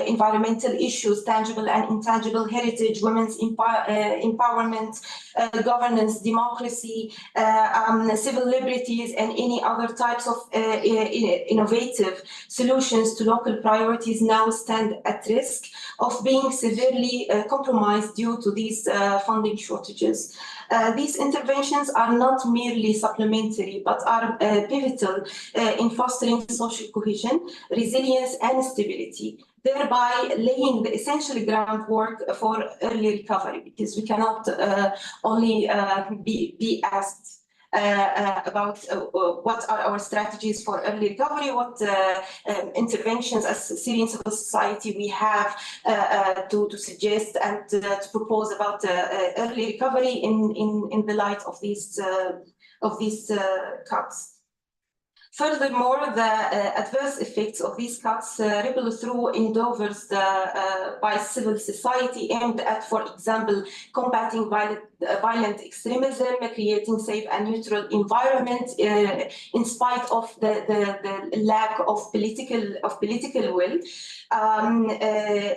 environmental issues, tangible and intangible heritage, women's empowerment, governance, democracy, civil liberties, and any other types of innovative solutions to local priorities now stand at risk of being severely compromised due to these funding shortages. These interventions are not merely supplementary, but are pivotal in fostering social cohesion, resilience, and stability, thereby laying the essential groundwork for early recovery, because we cannot only be asked about what are our strategies for early recovery, what interventions as Syrian civil society we have to suggest and to propose about early recovery in the light of these cuts. Furthermore, the adverse effects of these cuts ripple through endeavors by civil society aimed at, for example, combating violent extremism, creating safe and neutral environment in spite of the lack of political will,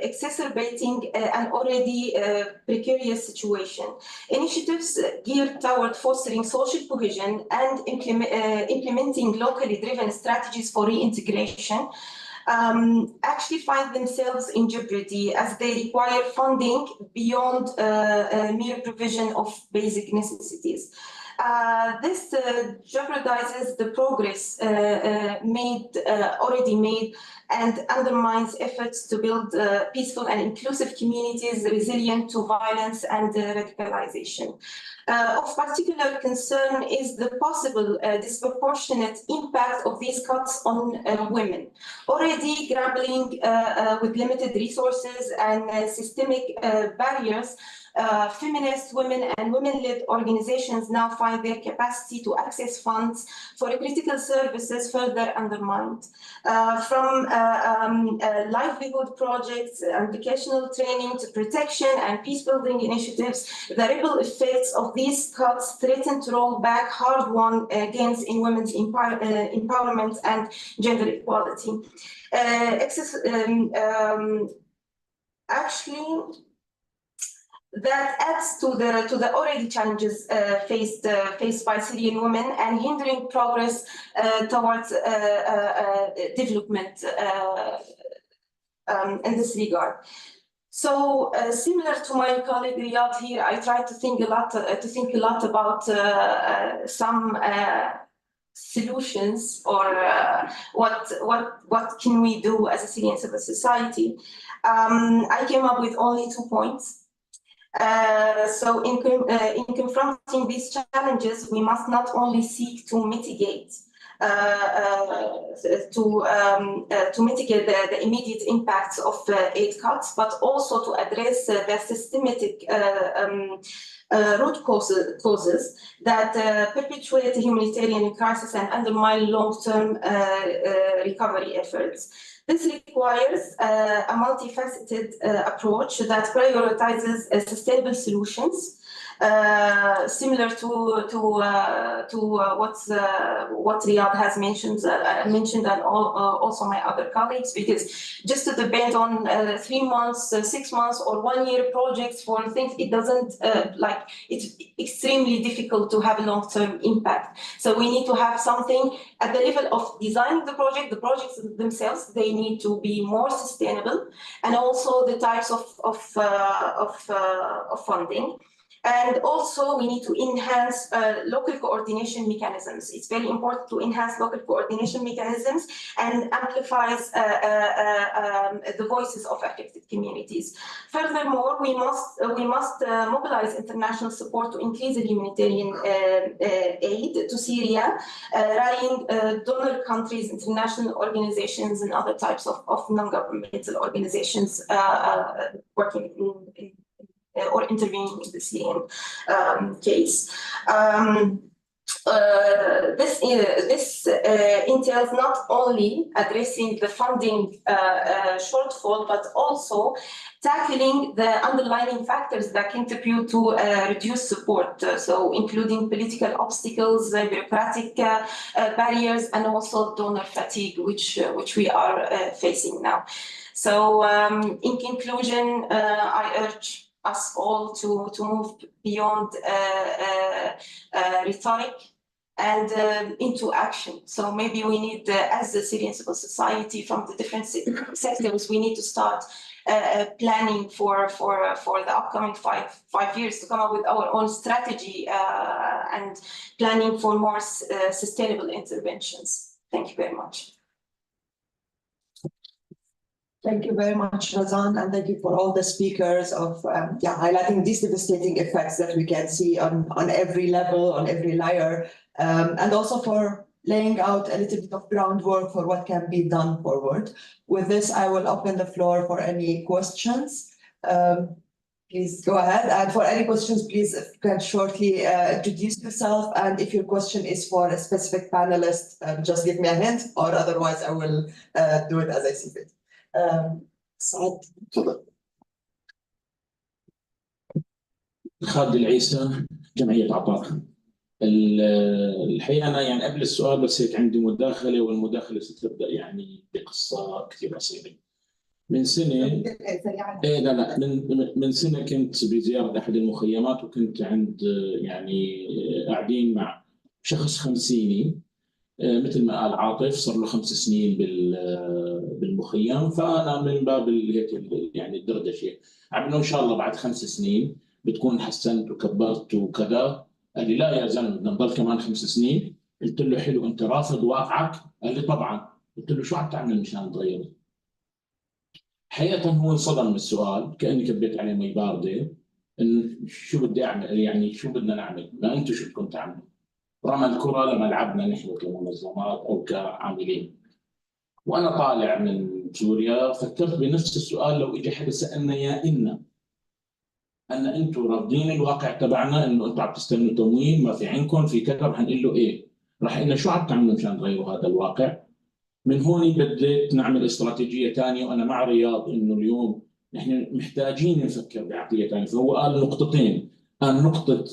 exacerbating an already precarious situation. Initiatives geared toward fostering social cohesion and implementing locally driven strategies for reintegration actually find themselves in jeopardy as they require funding beyond mere provision of basic necessities. This jeopardizes the progress already made and undermines efforts to build peaceful and inclusive communities resilient to violence and radicalization. Of particular concern is the possible disproportionate impact of these cuts on women, already grappling with limited resources and systemic barriers. Feminist women and women-led organizations now find their capacity to access funds for critical services further undermined. From livelihood projects and vocational training to protection and peace-building initiatives, the ripple effects of these cuts threaten to roll back hard-won gains in women's empowerment and gender equality. Actually, that adds to the already challenges faced by Syrian women and hindering progress towards development in this regard. So, similar to my colleague Riyad here, I try to think a lot about some solutions or what can we do as a Syrian civil society. I came up with only 2 points. So in confronting these challenges, we must not only seek to mitigate the immediate impacts of aid cuts, but also to address the systematic root causes that perpetuate the humanitarian crisis and undermine long-term recovery efforts. This requires a multifaceted approach that prioritizes sustainable solutions, similar to what Riyad has mentioned and also my other colleagues, because just to depend on 3 months, 6 months, or 1 year projects for things, it doesn't it's extremely difficult to have a long-term impact. So we need to have something at the level of designing the projects themselves. They need to be more sustainable, and also the types of funding. And also, we need to enhance local coordination mechanisms. It's very important to enhance local coordination mechanisms and amplifies the voices of affected communities. Furthermore, we must mobilize international support to increase the humanitarian aid to Syria, rallying donor countries, international organizations, and other types of non-governmental organizations working in or intervening in the Syrian case. This entails not only addressing the funding shortfall, but also tackling the underlying factors that contribute to reduced support, so including political obstacles, bureaucratic barriers, and also donor fatigue, which we are facing now. So in conclusion, I urge us all to move beyond rhetoric and into action. So maybe we need, as the Syrian civil society from the different sectors, we need to start planning for the upcoming five years to come up with our own strategy and planning for more sustainable interventions. Thank you very much. Thank you very much, Razan, and thank you for all the speakers of highlighting these devastating effects that we can see on every level, on every layer, and also for laying out a little bit of groundwork for what can be done forward. With this, I will open the floor for any questions. Please go ahead, and for any questions, please, if you can shortly introduce yourself, and if your question is for a specific panelist, just give me a hint, or otherwise I will do it as I see fit. سعد تفضل. خالد العيسى جمعية عطاء. الحقيقة أنا يعني قبل السؤال بس هيك عندي مداخلة، والمداخلة ستبدأ يعني بقصة كثير قصيرة. من سنة من سنة كنت بزيارة أحد المخيمات، وكنت عند يعني قاعدين مع شخص خمسيني مثل ما قال عاطف صار له 5 سنين بالمخيم، فانا من باب هيك يعني الدردشه عم انه ان شاء الله بعد 5 سنين بتكون حسنت وكبرت وكذا. قال لي لا يا زلمه بدنا نضل كمان 5 سنين. قلت له حلو، انت رافض واقعك؟ قال لي طبعا. قلت له شو عم تعمل مشان تغيره؟ حقيقه هو انصدم من السؤال، كاني كبيت عليه مي بارده، انه شو بدي اعمل، يعني شو بدنا نعمل؟ ما انتم شو بدكم تعملوا؟ رمى الكره لملعبنا نحن كمنظمات او كعاملين. وانا طالع من سوريا فكرت بنفس السؤال، لو اجى حدا سالنا يا ان انتم رافضين الواقع تبعنا، انه انتم عم تستنوا تمويل، ما في عندكم في كذا، رح نقول له ايه؟ رح نقول له شو عم تعملوا مشان تغيروا هذا الواقع؟ من هون بديت نعمل استراتيجيه ثانيه، وانا مع رياض انه اليوم نحن محتاجين نفكر بعقليه ثانيه. فهو قال نقطتين، قال نقطه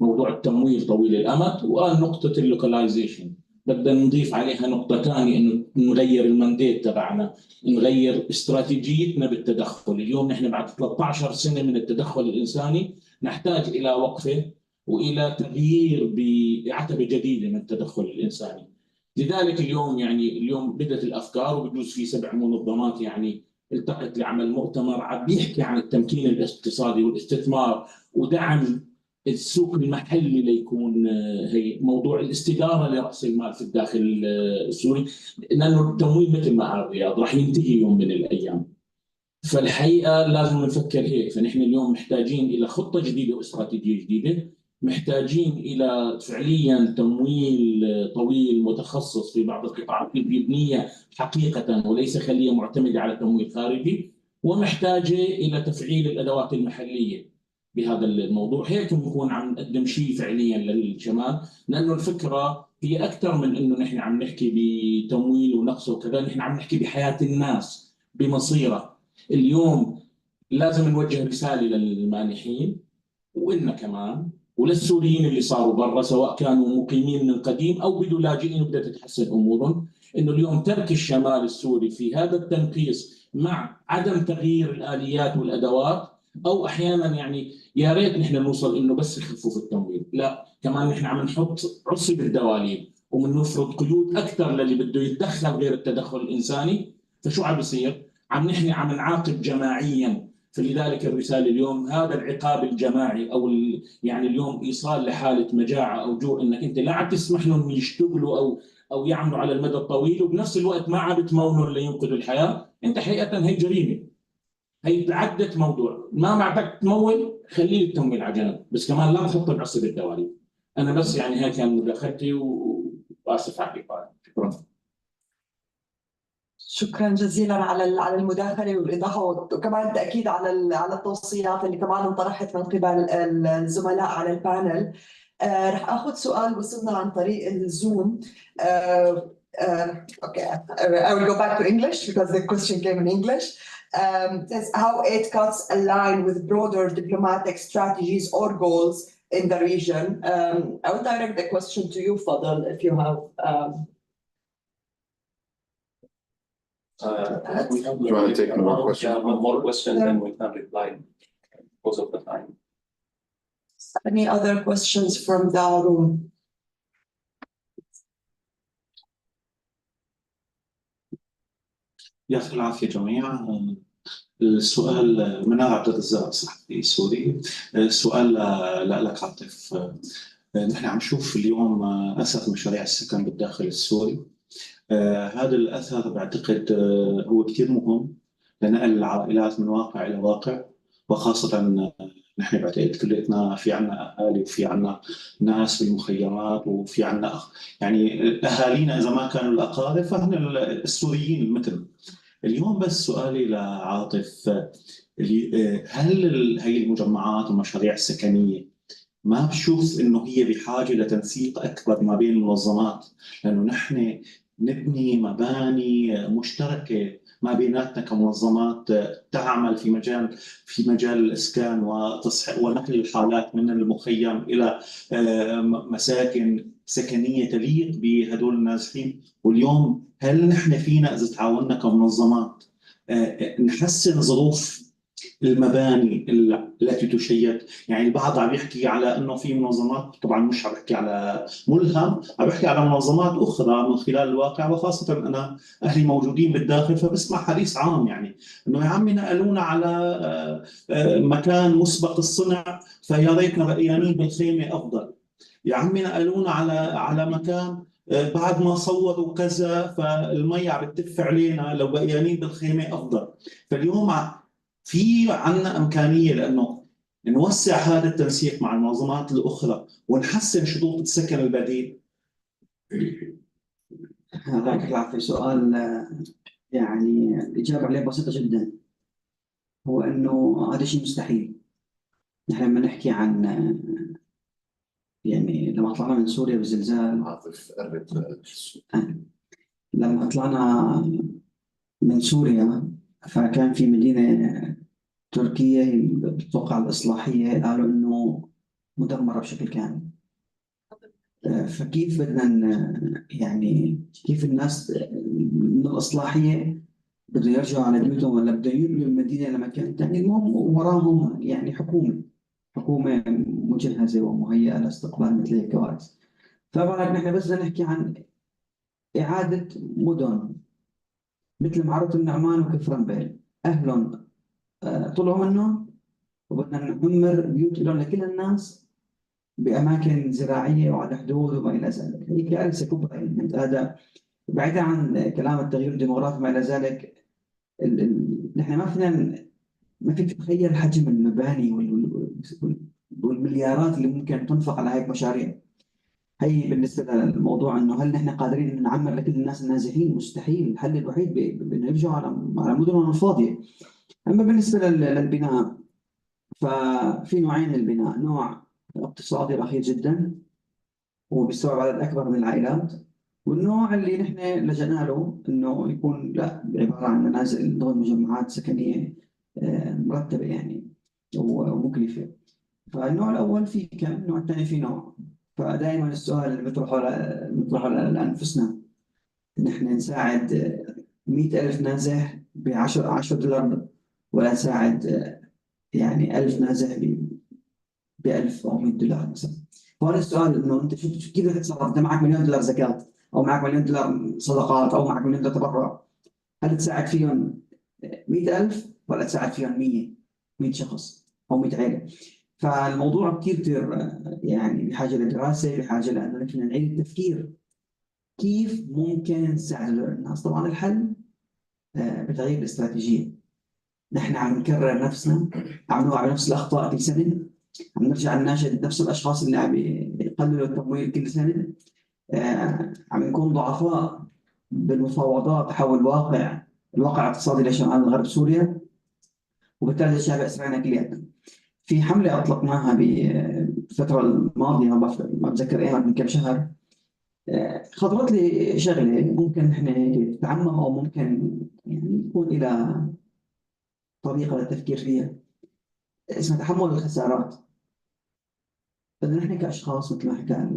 موضوع التمويل طويل الامد، وقال نقطه اللوكلايزيشن. بدنا نضيف عليها نقطه ثانيه، انه نغير المانديت تبعنا، نغير استراتيجيتنا بالتدخل. اليوم نحن بعد 13 سنه من التدخل الانساني نحتاج الى وقفه والى تغيير بعتبه جديده من التدخل الانساني. لذلك اليوم بدت الافكار، وبجوز في 7 منظمات يعني التقت لعمل مؤتمر عم بيحكي عن التمكين الاقتصادي والاستثمار ودعم السوق المحلي ليكون هي موضوع الاستداره لراس المال في الداخل السوري، لانه التمويل مثل ما قال رياض راح ينتهي يوم من الايام. فالحقيقه لازم نفكر هيك. فنحن اليوم محتاجين الى خطه جديده واستراتيجيه جديده، محتاجين الى فعليا تمويل طويل متخصص في بعض القطاعات اللي بنيه حقيقه وليس خليه معتمده على تمويل خارجي، ومحتاجه الى تفعيل الادوات المحليه بهذا الموضوع. هيك بنكون عم نقدم شيء فعليا للشمال، لانه الفكره هي اكثر من انه نحن عم نحكي بتمويل ونقصه وكذا، نحن عم نحكي بحياه الناس بمصيرها. اليوم لازم نوجه رساله للمانحين وإلنا كمان وللسوريين اللي صاروا برا، سواء كانوا مقيمين من قديم او بدوا لاجئين وبدها تتحسن امورهم، انه اليوم ترك الشمال السوري في هذا التنقيص مع عدم تغيير الاليات والادوات، او احيانا يعني يا ريت نحن نوصل انه بس يخفوا في التمويل، لا كمان نحن عم نحط عصي بالدواليب وبنفرض قيود اكثر للي بده يتدخل غير التدخل الانساني. فشو عم بيصير؟ عم نعاقب جماعيا. فلذلك الرساله اليوم هذا العقاب الجماعي او يعني اليوم ايصال لحاله مجاعه او جوع، انك انت لا عم تسمح لهم يشتغلوا او يعملوا على المدى الطويل، وبنفس الوقت ما عم بتمولهم لينقذوا الحياه. انت حقيقه هي جريمه، هي تعدت موضوع. ما معك تمول خليه التمويل على جنب، بس كمان لا تحط العصي بالدواليب. انا بس يعني هيك كان مداخلتي، واسف على الاطاله. شكرا. شكرا جزيلا على المداخله والايضاح، وكمان التاكيد على التوصيات اللي كمان انطرحت من قبل الزملاء على البانل. رح اخذ سؤال وصلنا عن طريق الزوم. Okay, I will go back to English because the question came in English. It says how aid cuts align with broader diplomatic strategies or goals in the region. I will direct the question to you, Fadl, if you have. We have Do you want to take more questions? Yeah, more questions, then we can reply because of the time. Any other questions from the room? يعطيك العافية جميعا. السؤال من عبد الرزاق صحفي سوري. السؤال لك عاطف. نحن عم نشوف اليوم أثر مشاريع السكن بالداخل السوري. هذا الأثر بعتقد هو كثير مهم لنقل العائلات من واقع إلى واقع، وخاصة نحن بعتقد كليتنا في عنا أهالي وفي عنا ناس بالمخيمات وفي عنا يعني أهالينا إذا ما كانوا الأقارب فهن السوريين المثل. اليوم بس سؤالي لعاطف، هل هي المجمعات والمشاريع السكنية ما بشوف إنه هي بحاجة لتنسيق أكبر ما بين المنظمات؟ لأنه نحن نبني مباني مشتركة ما بيناتنا كمنظمات تعمل في مجال الإسكان ونقل الحالات من المخيم إلى مساكن سكنية تليق بهدول النازحين. واليوم هل نحن فينا إذا تعاوننا كمنظمات نحسن ظروف المباني التي تشيد. يعني البعض عم يحكي على انه في منظمات، طبعا مش عم بحكي على ملهم، عم بحكي على منظمات اخرى من خلال الواقع، وخاصه انا اهلي موجودين بالداخل فبسمع حديث عام، يعني انه يا عمي نقلونا على مكان مسبق الصنع فيا ريتنا بقيانين بالخيمه افضل. يا عمي نقلونا على مكان بعد ما صوروا كذا فالمي عم بتدف علينا، لو بقيانين بالخيمه افضل. فاليوم في عندنا امكانيه لانه نوسع هذا التنسيق مع المنظمات الاخرى ونحسن شروط السكن البديل. هذا يطلع في سؤال يعني الإجابة عليه بسيطة جدا، هو إنه هذا شيء مستحيل. نحن لما نحكي عن يعني لما طلعنا من سوريا بالزلزال، لما طلعنا من سوريا فكان في مدينة تركية بتوقع الإصلاحية قالوا إنه مدمرة بشكل كامل. فكيف بدنا يعني كيف الناس من الإصلاحية بده يرجعوا على بيوتهم ولا بده ينقلوا المدينة لمكان ثاني؟ المهم وراهم يعني حكومة مجهزة ومهيئة لاستقبال مثل هيك كوارث. فبالك نحن بس بدنا نحكي عن إعادة مدن مثل معرة النعمان وكفرنبيل، أهلهم طلعوا منهم وبدنا نعمر بيوت لهم لكل الناس بأماكن زراعية وعلى حدود وما إلى ذلك. هي كارثة كبرى. يعني هذا بعيدا عن كلام التغيير الديموغرافي وما إلى ذلك، نحن ما فيك تتخيل حجم المباني والمليارات اللي ممكن تنفق على هيك مشاريع. هي بالنسبة للموضوع إنه هل نحن قادرين نعمر لكل الناس النازحين؟ مستحيل. الحل الوحيد بأنه يرجعوا على مدنهم الفاضية. أما بالنسبة للبناء ففي نوعين من البناء، نوع اقتصادي رخيص جدا وبيستوعب عدد أكبر من العائلات، والنوع اللي نحن لجأنا له إنه يكون لا عبارة عن منازل ضمن مجمعات سكنية مرتبة يعني ومكلفة. فالنوع الأول في كم، النوع الثاني في نوع. فدائما السؤال اللي بنطرحه لأنفسنا، نحن نساعد 100,000 نازح ب$10 ولا نساعد يعني 1000 نازح ب$1000 أو $100 مثلا. فهذا السؤال إنه أنت كيف بدك تتصرف؟ أنت معك $1,000,000 زكاة أو معك $1,000,000 صدقات أو معك $1,000,000 تبرع، هل تساعد فيهم 100,000 ولا تساعد فيهم 100 شخص أو 100 عائلة؟ فالموضوع كثير يعني بحاجة لدراسة، بحاجة لأنه نحن نعيد التفكير كيف ممكن نساعد الناس. طبعا الحل بتغيير الاستراتيجية. نحن عم نكرر نفسنا، عم نوقع بنفس الأخطاء كل سنة، عم نرجع نناشد نفس الأشخاص اللي عم يقللوا التمويل كل سنة، عم نكون ضعفاء بالمفاوضات حول الواقع الاقتصادي لشمال غرب سوريا، وبالتالي الشعب أسرعنا كلياتنا. في حملة أطلقناها بالفترة الماضية، ما بتذكر أيام من كم شهر، خطرت لي شغلة ممكن نحن هيك تعمم أو ممكن يعني يكون إلى طريقة للتفكير فيها، اسمها تحمل الخسارات. بدنا نحن كأشخاص مثل ما حكى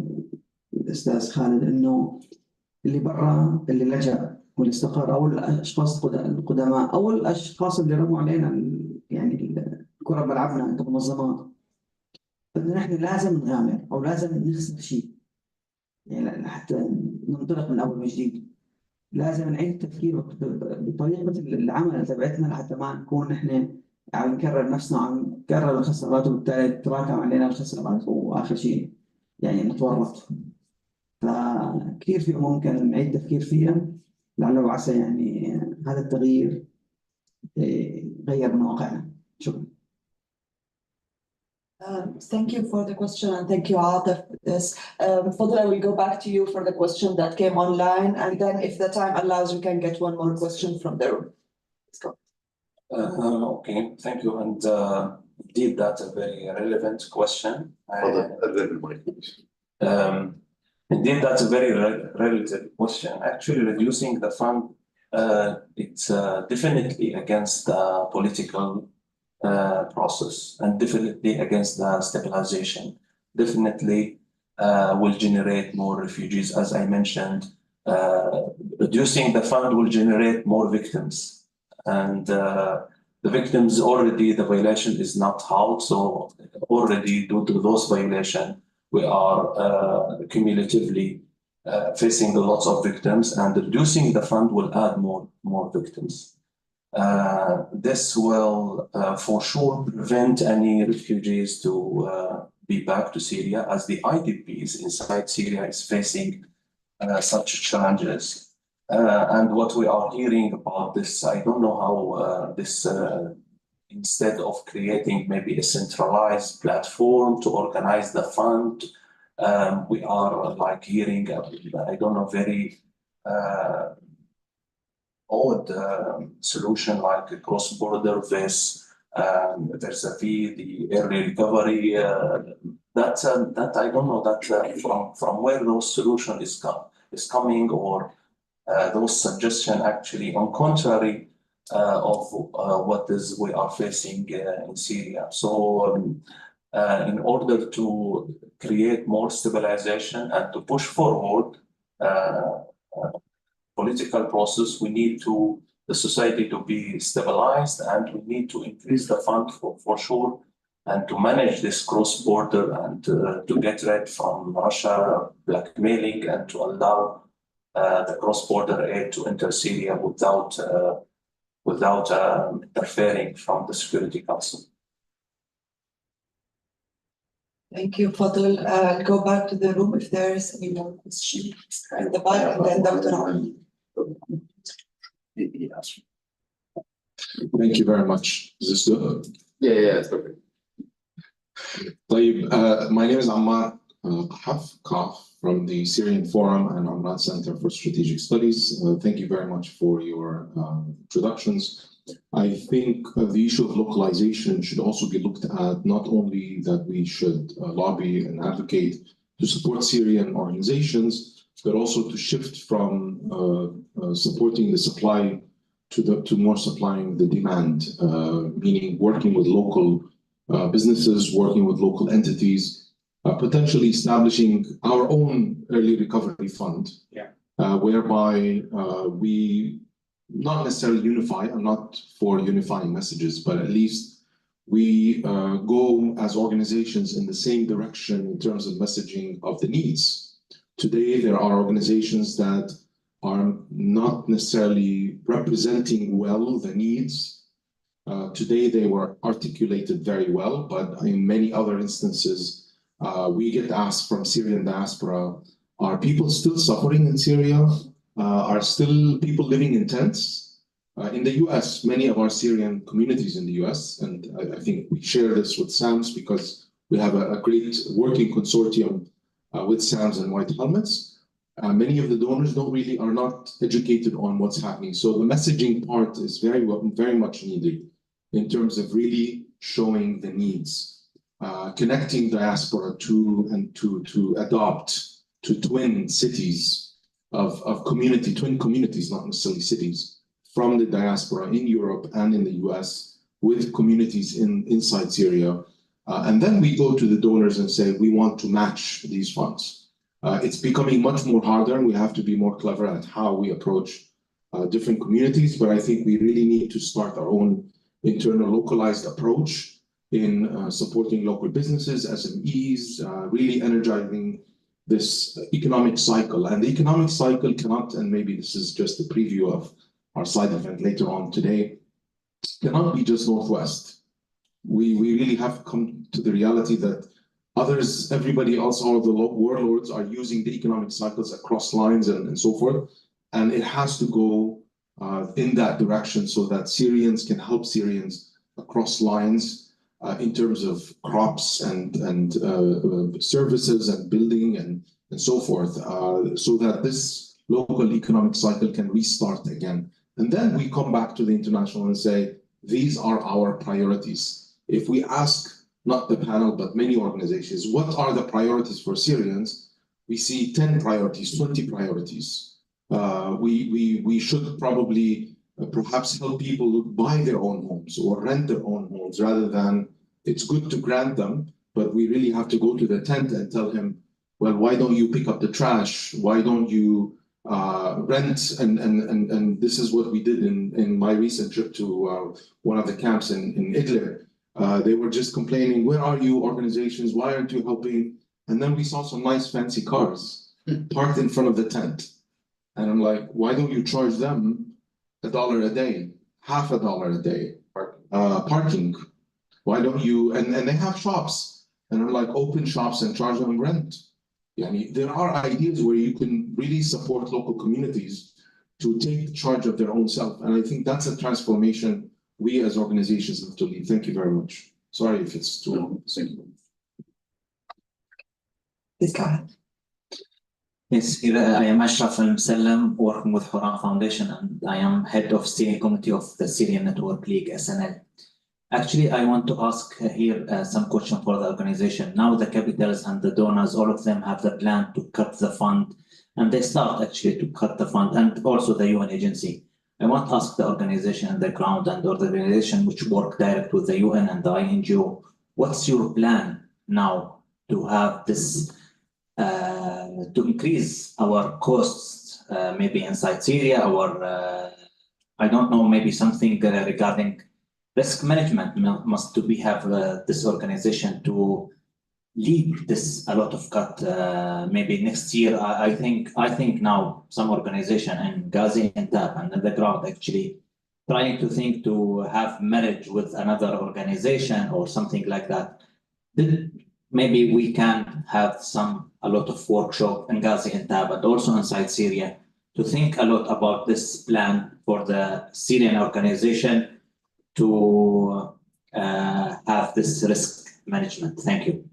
الأستاذ خالد إنه اللي برا اللي لجأ واللي استقر أو الأشخاص القدماء أو الأشخاص اللي رموا علينا يعني الكرة بلعبنا كمنظمات، بدنا نحن لازم نغامر أو لازم نخسر شيء يعني حتى ننطلق من أول وجديد. لازم نعيد التفكير بطريقة العمل تبعتنا لحتى ما نكون نحن عم نكرر نفسنا، عم نكرر الخسارات وبالتالي تتراكم علينا الخسارات وآخر شيء يعني نتورط. فكثير في أمور ممكن نعيد التفكير فيها لعله وعسى يعني هذا التغيير غير من واقعنا. شكرا. Thank you for the question and thank you, Atif. Fadl, I will go back to you for the question that came online, and then if the time allows, we can get one more question from the room. Let's go. Okay, thank you. And indeed, that's a very relevant question. Indeed, that's a very relative question. Actually, reducing the fund, it's definitely against the political process and definitely against the stabilization. Definitely will generate more refugees, as I mentioned. Reducing the fund will generate more victims. And the victims already, the violation is not out. So already due to those violations, we are cumulatively facing lots of victims, and reducing the fund will add more victims. This will for sure prevent any refugees to be back to Syria, as the IDPs inside Syria is facing such challenges. And what we are hearing about this, I don't know how this, instead of creating maybe a centralized platform to organize the fund, we are like hearing, I don't know, very odd solution like a cross-border vis-a-vis the early recovery. That I don't know that from where those solution is coming, or those suggestions actually on contrary of what is we are facing in Syria. So in order to create more stabilization and to push forward political process, we need the society to be stabilized, and we need to increase the fund for sure, and to manage this cross-border, and to get rid from Russia blackmailing, and to allow the cross-border aid to enter Syria without interfering from the Security Council. Thank you, Fadl. I'll go back to the room if there is any more questions in the back, and then Dr. Ali. Thank you very much. Is this good? Yeah, it's perfect. My name is Ammar Kaf from the Syrian Forum and Amran Center for Strategic Studies. Thank you very much for your introductions. I think the issue of localization should also be looked at, not only that we should lobby and advocate to support Syrian organizations, but also to shift from supporting the supply to more supplying the demand, meaning working with local businesses, working with local entities, potentially establishing our own early recovery fund, whereby we not necessarily unify. I'm not for unifying messages, but at least we go as organizations in the same direction in terms of messaging of the needs. Today, there are organizations that are not necessarily representing well the needs. Today, they were articulated very well, but in many other instances, we get asked from Syrian diaspora, are people still suffering in Syria? Are still people living in tents? In the US, many of our Syrian communities in the US, and I think we share this with SAMS because we have a great working consortium with SAMS and White Helmets. Many of the donors are not educated on what's happening. So the messaging part is very much needed in terms of really showing the needs, connecting diaspora to adopt to twin cities of twin communities, not necessarily cities, from the diaspora in Europe and in the US with communities inside Syria. And then we go to the donors and say, we want to match these funds. It's becoming much more harder, and we have to be more clever at how we approach different communities. But I think we really need to start our own internal localized approach in supporting local businesses, SMEs, really energizing this economic cycle. And the economic cycle cannot, and maybe this is just a preview of our side event later on today, cannot be just Northwest. We really have come to the reality that everybody else, all of the warlords are using the economic cycles across lines and so forth. And it has to go in that direction so that Syrians can help Syrians across lines in terms of crops and services and building and so forth, so that this local economic cycle can restart again. And then we come back to the international and say, these are our priorities. If we ask, not the panel, but many organizations, what are the priorities for Syrians? We see 10 priorities, 20 priorities. We should probably perhaps help people buy their own homes or rent their own homes, rather than, it's good to grant them, but we really have to go to the tent and tell him, well, why don't you pick up the trash? Why don't you rent, and this is what we did in my recent trip to one of the camps in Idlib. They were just complaining, where are you organizations? Why aren't you helping? And then we saw some nice fancy cars parked in front of the tent. And I'm like, why don't you charge them $1 a day, $50 a day parking? Why don't you, and they have shops, and I'm like, open shops and charge them rent. There are ideas where you can really support local communities to take charge of their own self. And I think that's a transformation we as organizations have to lead. Thank you very much. Sorry if it's too long. Thank you. Please go ahead. Yes, I am Ashraf Al-Musallam, working with Huran Foundation, and I am head of steering committee of the Syrian Network League, SNL. Actually, I want to ask here some question for the organization. Now the capitals and the donors, all of them have the plan to cut the fund, and they start actually to cut the fund, and also the UN agency. I want to ask the organization on the ground and the organization which work direct with the UN and the INGO, what's your plan now to have this, to increase our costs, maybe inside Syria, or I don't know, maybe something regarding risk management must to be have this organization to lead this a lot of cut. Maybe next year, I think now some organization in Gaziantep and on the ground actually trying to think to have marriage with another organization or something like that. Maybe we can have a lot of workshop in Gaziantep and also inside Syria to think a lot about this plan for the Syrian organization to have this risk management. Thank you.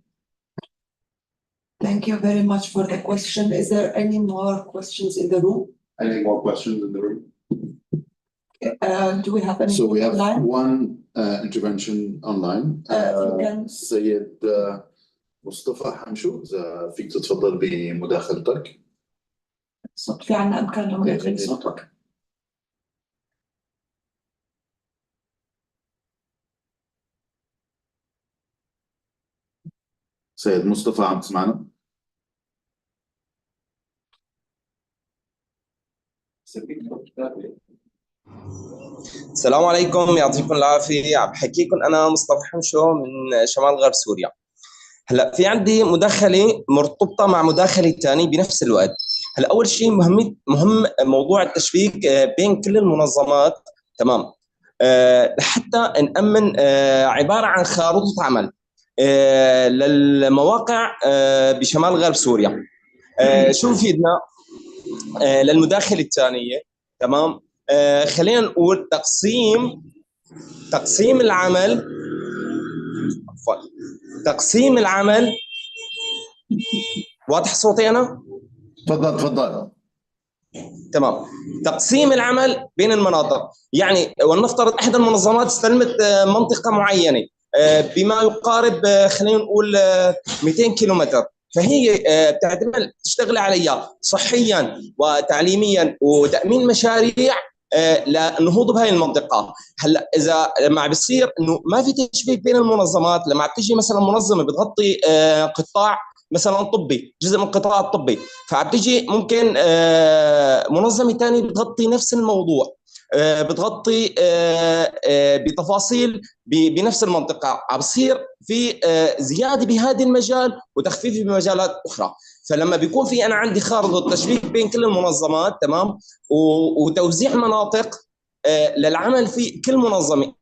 Thank you very much for the question. Is there any more questions in the room? Any more questions in the room? Do we have any? So we have online? one intervention online. سيد مصطفى حمشو، إذا فيك تتفضل بمداخلتك. في عنا إمكان لمداخلة صوتك. سيد مصطفى عم تسمعنا؟ السلام عليكم، يعطيكم العافية. عم بحكيكم أنا مصطفى حمشو من شمال غرب سوريا. هلا في عندي مداخلة مرتبطة مع مداخلة ثانية بنفس الوقت. هلا أول شيء مهم موضوع التشبيك بين كل المنظمات، تمام، لحتى نأمن عبارة عن خارطة عمل للمواقع بشمال غرب سوريا. شو بفيدنا للمداخلة الثانية، تمام؟ خلينا نقول تقسيم العمل، تقسيم العمل. واضح صوتي أنا؟ تفضل. تمام. تقسيم العمل بين المناطق، يعني ولنفترض إحدى المنظمات استلمت منطقة معينة بما يقارب خلينا نقول 200 كيلومتر، فهي بتعتمد تشتغل عليها صحيا وتعليميا وتأمين مشاريع للنهوض بهاي المنطقة. هلا إذا لما بيصير إنه ما في تشبيك بين المنظمات، لما بتيجي مثلا منظمة بتغطي قطاع مثلا طبي، جزء من القطاع الطبي، فبتيجي ممكن منظمة ثانية بتغطي نفس الموضوع، بتغطي بتفاصيل بنفس المنطقة، عم بصير في زيادة بهذا المجال وتخفيف بمجالات أخرى. فلما بيكون في أنا عندي خارطة تشبيك بين كل المنظمات، تمام، وتوزيع مناطق للعمل في كل منظمة،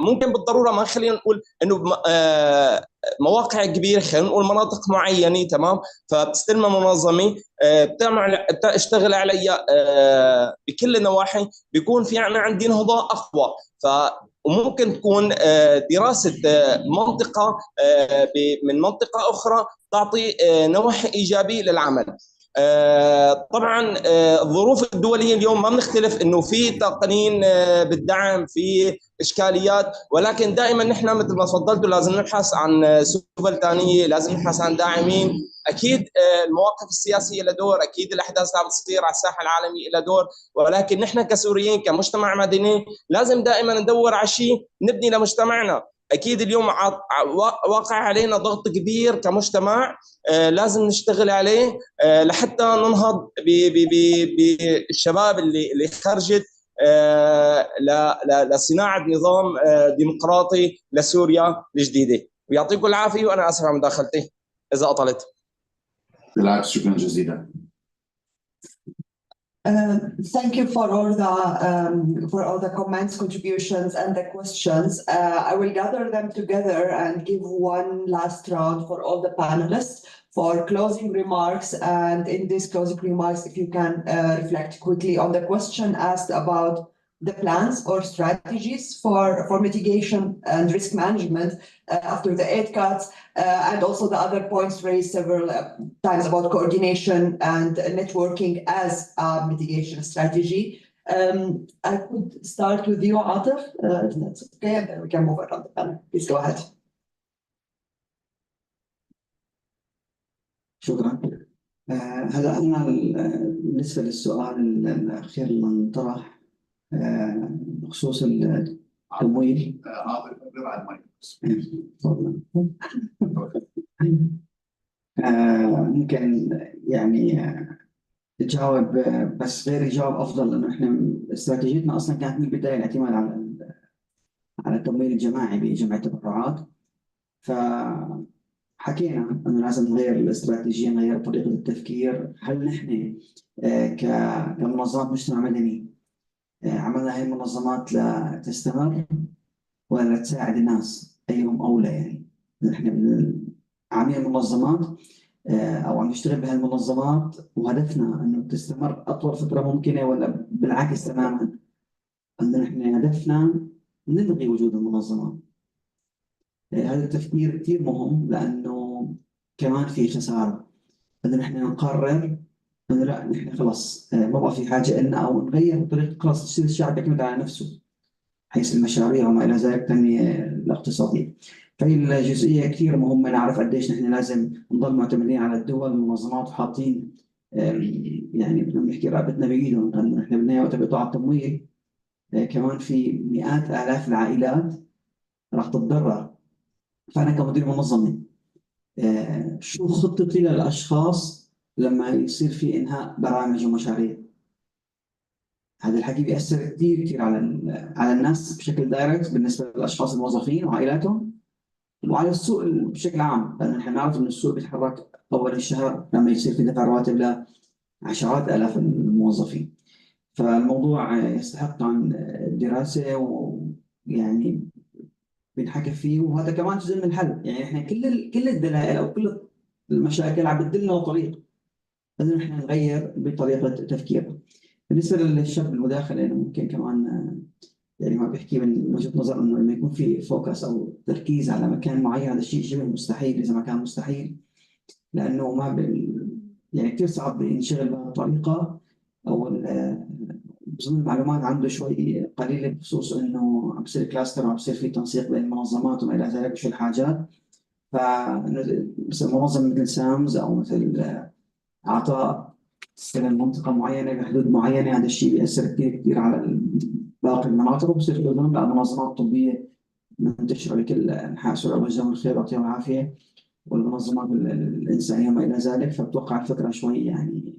ممكن بالضرورة ما خلينا نقول إنه مواقع كبيرة، خلينا نقول مناطق معينة، تمام، فبتستلم منظمة بتشتغل عليها بكل النواحي، بيكون في عندي نهضة أقوى. وممكن تكون دراسة منطقة من منطقة أخرى تعطي نواحي إيجابية للعمل. طبعا الظروف الدولية اليوم ما بنختلف انه في تقنين بالدعم، في اشكاليات، ولكن دائما نحن مثل ما تفضلتوا لازم نبحث عن سبل ثانية، لازم نبحث عن داعمين. اكيد المواقف السياسية لها دور، اكيد الاحداث اللي عم تصير على الساحة العالمية لها دور، ولكن نحن كسوريين كمجتمع مدني لازم دائما ندور على شيء نبني لمجتمعنا. اكيد اليوم واقع علينا ضغط كبير كمجتمع، لازم نشتغل عليه لحتى ننهض بالشباب اللي خرجت لصناعه نظام ديمقراطي لسوريا الجديده. ويعطيكم العافيه، وانا اسف على مداخلتي اذا اطلت. بالعكس، شكرا جزيلا. Thank you for all the comments, contributions, and the questions. I will gather them together and give one last round for all the panelists for closing remarks. And in these closing remarks, if you can reflect quickly on the question asked about the plans or strategies for mitigation and risk management after the aid cuts, and also the other points raised several times about coordination and networking as a mitigation strategy. I could start with you, Atif, if that's okay, and then we can move around the panel. Please go ahead. شكرا. هلا أنا بالنسبة للسؤال الأخير اللي انطرح بخصوص التمويل. ممكن يعني تجاوب، بس غير يجاوب افضل، لانه احنا استراتيجيتنا اصلا كانت من البدايه الاعتماد على التمويل الجماعي بجمع التبرعات. فحكينا انه لازم نغير الاستراتيجيه، نغير طريقه التفكير. هل نحن كمنظمات مجتمع مدني عملنا هاي المنظمات لتستمر ولا تساعد الناس؟ ايهم اولى؟ يعني نحن عاملين منظمات او عم نشتغل بهاي المنظمات وهدفنا انه تستمر اطول فتره ممكنه، ولا بالعكس تماما انه نحن هدفنا نلغي وجود المنظمات؟ هذا التفكير كثير مهم، لانه كمان في خساره انه نحن نقرر انه لا، نحن خلص ما بقى في حاجه لنا، او نغير طريقه، خلص يصير الشعب يعتمد على نفسه حيث المشاريع وما الى ذلك، التنميه الاقتصاديه. فهي الجزئيه كثير مهمه، نعرف قديش نحن لازم نضل معتمدين على الدول والمنظمات وحاطين يعني بدنا نحكي رقبتنا بايدهم، لانه نحن بالنهايه وقت بيقطع التمويل كمان في مئات الاف العائلات راح تتضرر. فانا كمدير منظمه شو خطتي للاشخاص لما يصير في انهاء برامج ومشاريع؟ هذا الحكي بيأثر كثير على الناس بشكل دايركت، بالنسبه للاشخاص الموظفين وعائلاتهم، وعلى السوق بشكل عام، لأن نحن نعرف إن السوق بيتحرك أول الشهر لما يصير في دفع رواتب لعشرات آلاف الموظفين. فالموضوع يستحق عن دراسة، ويعني بنحكي فيه، وهذا كمان جزء من الحل. يعني إحنا كل الدلائل أو كل المشاكل عم بتدلنا طريق، لازم إحنا نغير بطريقة تفكيرنا. بالنسبة للشاب المداخل، يعني ممكن كمان يعني ما بيحكي من وجهة نظر انه لما يكون في فوكس او تركيز على مكان معين، هذا الشيء شبه مستحيل اذا ما كان مستحيل، لانه ما يعني كثير صعب ينشغل بهالطريقه، او بظن المعلومات عنده شوي قليله بخصوص انه عم بصير كلاستر وعم بصير في تنسيق بين المنظمات وما الى ذلك وشو الحاجات. مثل منظمه مثل سامز او مثل اعطاء منطقه معينه بحدود معينه، هذا الشيء بياثر كثير على باقي المناطق، وبصير في منظمات طبيه منتشره بكل انحاء سوريا، وجزاهم الخير ويعطيهم العافيه، والمنظمات الانسانيه وما الى ذلك. فبتوقع الفكره شوي يعني،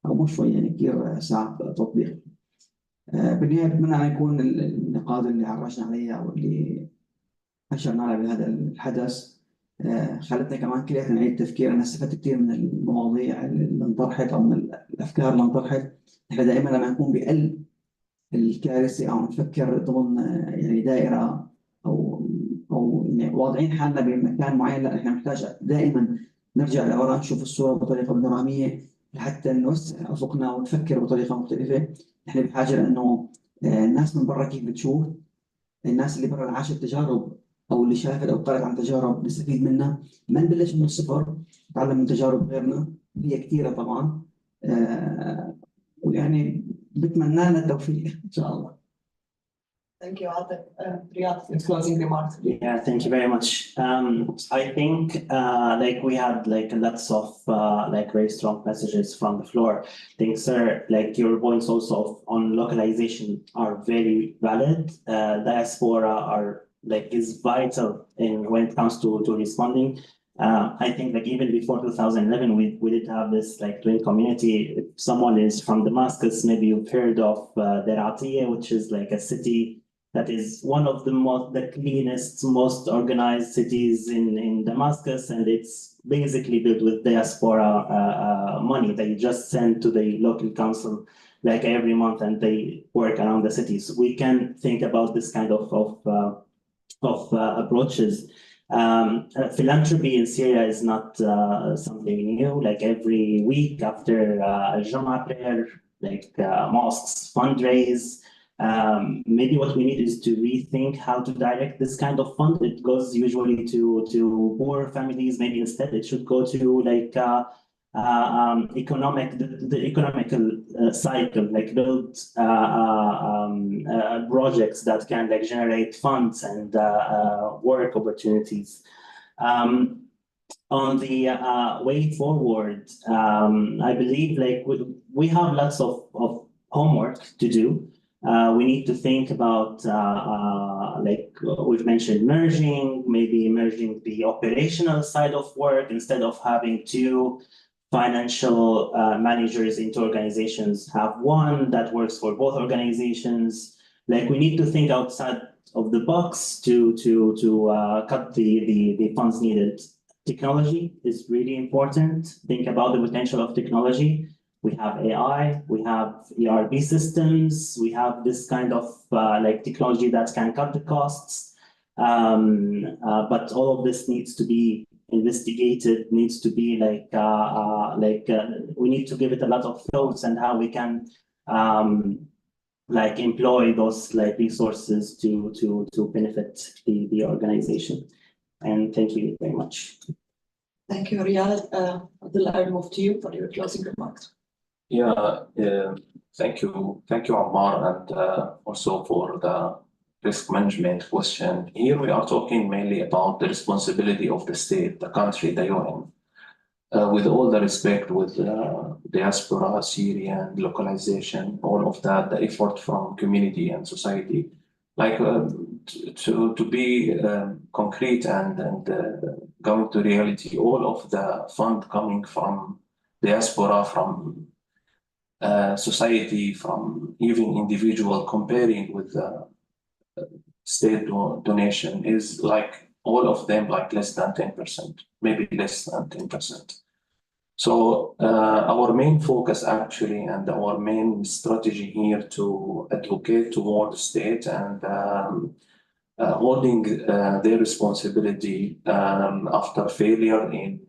او مو شوي يعني، كثير صعب تطبيق. بالنهايه بتمنى ان يكون النقاط اللي عرجنا عليها او اللي اشرنا لها بهذا الحدث خلتنا كمان كلياتنا نعيد تفكير. انا استفدت كثير من المواضيع اللي انطرحت او من الافكار اللي انطرحت. احنا دائما لما نكون بقلب الكارثه او نفكر ضمن يعني دائره او يعني واضعين حالنا بمكان معين، لا، احنا نحتاج دائما نرجع لورا، نشوف الصوره بطريقه بانوراميه لحتى نوسع افقنا ونفكر بطريقه مختلفه. احنا بحاجه لانه الناس من برا كيف بتشوف، الناس اللي برا عاشت تجارب او اللي شافت او قرأت عن تجارب نستفيد منها، ما نبلش من الصفر، نتعلم من تجارب غيرنا، هي كثيره طبعا. ويعني بتمنى لنا التوفيق ان شاء الله. Thank you, Atif. Riyad, your closing remarks. Yeah, thank you very much. I think like we had like lots of like very strong messages from the floor. I think, sir, like your points also on localization are very valid. Diaspora are is vital when it comes to responding. I think even before 2011, we did have this twin community. If someone is from Damascus, maybe you've heard of the Atiyah, which is a city that is one of the cleanest, most organized cities in Damascus, and it's basically built with diaspora money. They just send to the local council every month, and they work around the cities. We can think about this kind of approaches. Philanthropy in Syria is not something new. Every week after Jum'ah prayer, mosques fundraise. Maybe what we need is to rethink how to direct this kind of fund. It goes usually to poor families. Maybe instead it should go to economical cycle, build projects that can generate funds and work opportunities. On the way forward, I believe we have lots of homework to do. We need to think about we've mentioned maybe merging the operational side of work instead of having two financial managers into organizations, have one that works for both organizations. We need to think outside of the box to cut the funds needed. Technology is really important. Think about the potential of technology. We have AI, we have ERP systems, we have this kind of technology that can cut the costs. But all of this needs to be investigated, needs to be we need to give it a lot of thoughts and how we can employ those resources to benefit the organization. And thank you very much. Thank you, Riyad. Abdullah, I'll move to you for your closing remarks. Yeah, thank you, Ammar, and also for the risk management question. Here we are talking mainly about the responsibility of the state, the country, the UN. With all the respect with diaspora, Syrian, localization, all of that, the effort from community and society, to be concrete and going to reality, all of the fund coming from diaspora, from society, from even individual, comparing with the state donation is all of them less than 10%, maybe less than 10%. So our main focus actually and our main strategy here to advocate toward the state and holding their responsibility after failure in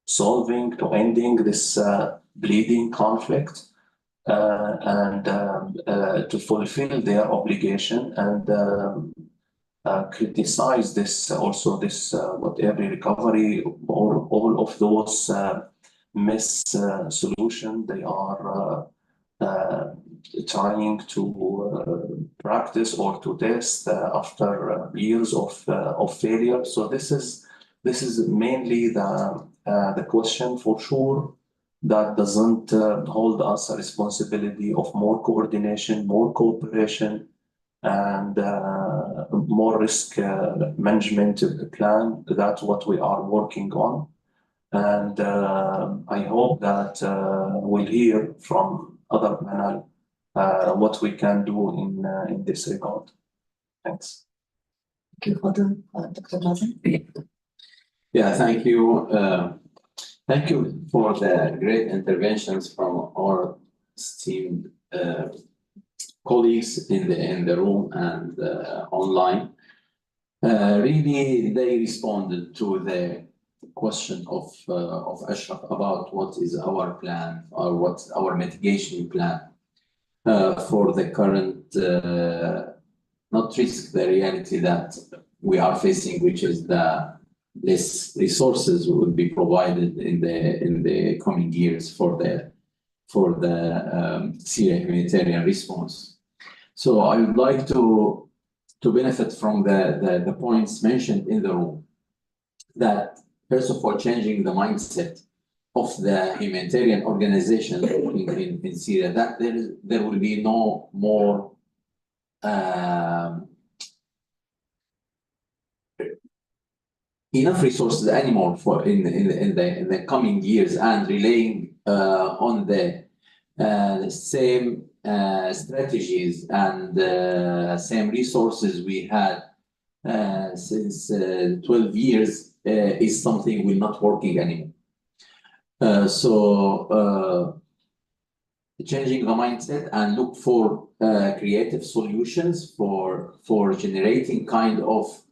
solving to ending this bleeding conflict and to fulfill their obligation and criticize this what every recovery or all of those solution they are trying to practice or to test after years of failure. So this is mainly the question for sure. That doesn't hold us a responsibility of more coordination, more cooperation, and more risk management plan. That's what we are working on. And I hope that we'll hear from other panel what we can do in this regard. Thanks. Thank you, Dr. Mazen. Yeah, thank you. Thank you for the great interventions from our esteemed colleagues in the room and online. Really, they responded to the question of Ashraf about what is our plan or what's our mitigation plan for the current not risk, the reality that we are facing, which is the less resources will be provided in the coming years for the Syria humanitarian response. So I would like to benefit from the points mentioned in the room, that first of all, changing the mindset of the humanitarian organization in Syria, that there will be no more enough resources anymore for in the coming years, and relying on the same strategies and same resources we had since 12 years is something we're not working anymore. So changing the mindset and look for creative solutions for generating kind of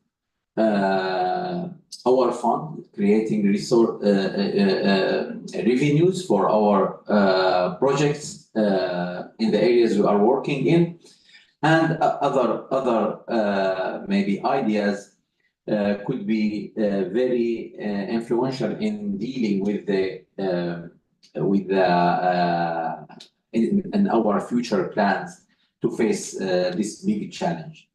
our fund, creating resource revenues for our projects in the areas we are working in, and other maybe ideas could be very influential in dealing with the in our future plans to face this big challenge.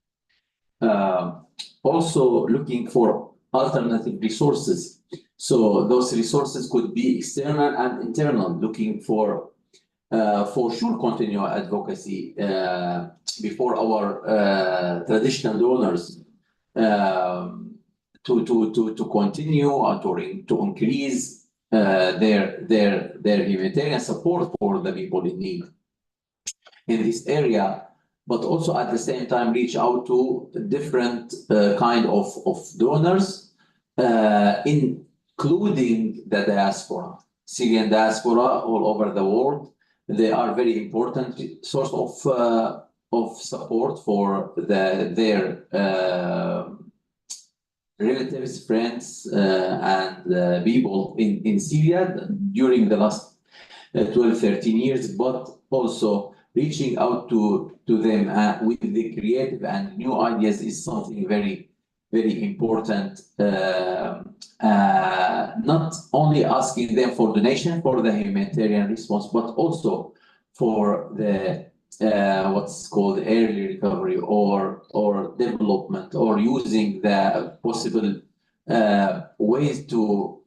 Also looking for alternative resources. So those resources could be external and internal, looking for sure continual advocacy before our traditional donors to continue or to increase their humanitarian support for the people in need in this area, but also at the same time reach out to different kind of donors, including the diaspora, Syrian diaspora all over the world. They are very important source of support for their relatives, friends, and people in Syria during the last 12, 13 years, but also reaching out to them with the creative and new ideas is something very, very important. Not only asking them for donation for the humanitarian response, but also for the what's called early recovery or development, or using the possible ways to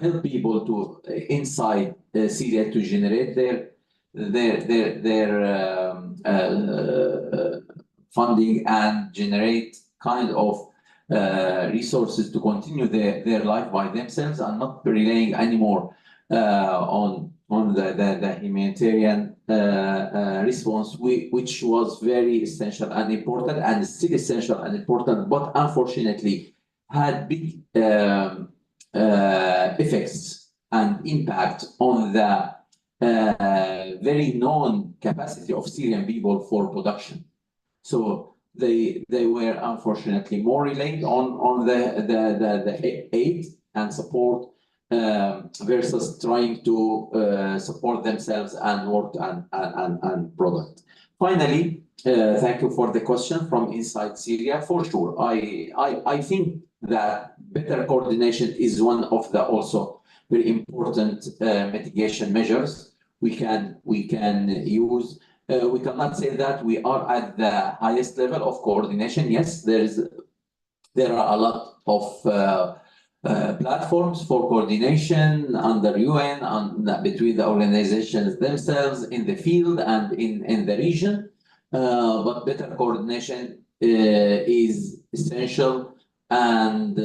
help people to inside Syria to generate their funding and generate kind of resources to continue their life by themselves, and not relying anymore on the humanitarian response, which was very essential and important, and still essential and important, but unfortunately had big effects and impact on the very known capacity of Syrian people for production. So they were unfortunately more reliant on the aid and support versus trying to support themselves and work and product. Finally, thank you for the question from inside Syria. For sure, I think that better coordination is one of the also very important mitigation measures we can use. We cannot say that we are at the highest level of coordination. Yes, there are a lot of platforms for coordination under UN and between the organizations themselves in the field and in the region, but better coordination is essential, and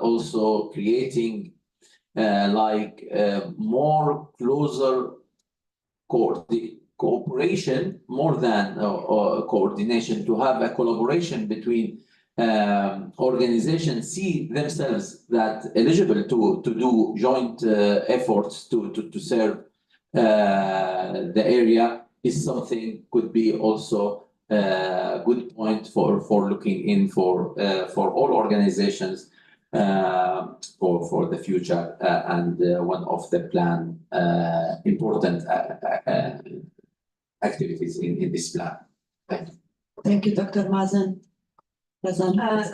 also creating more closer cooperation more than coordination, to have a collaboration between organizations see themselves that eligible to do joint efforts to serve the area is something could be also a good point for looking in for all organizations for the future, and one of the plan important activities in this plan. Thank you. Thank you, Dr. Mazen.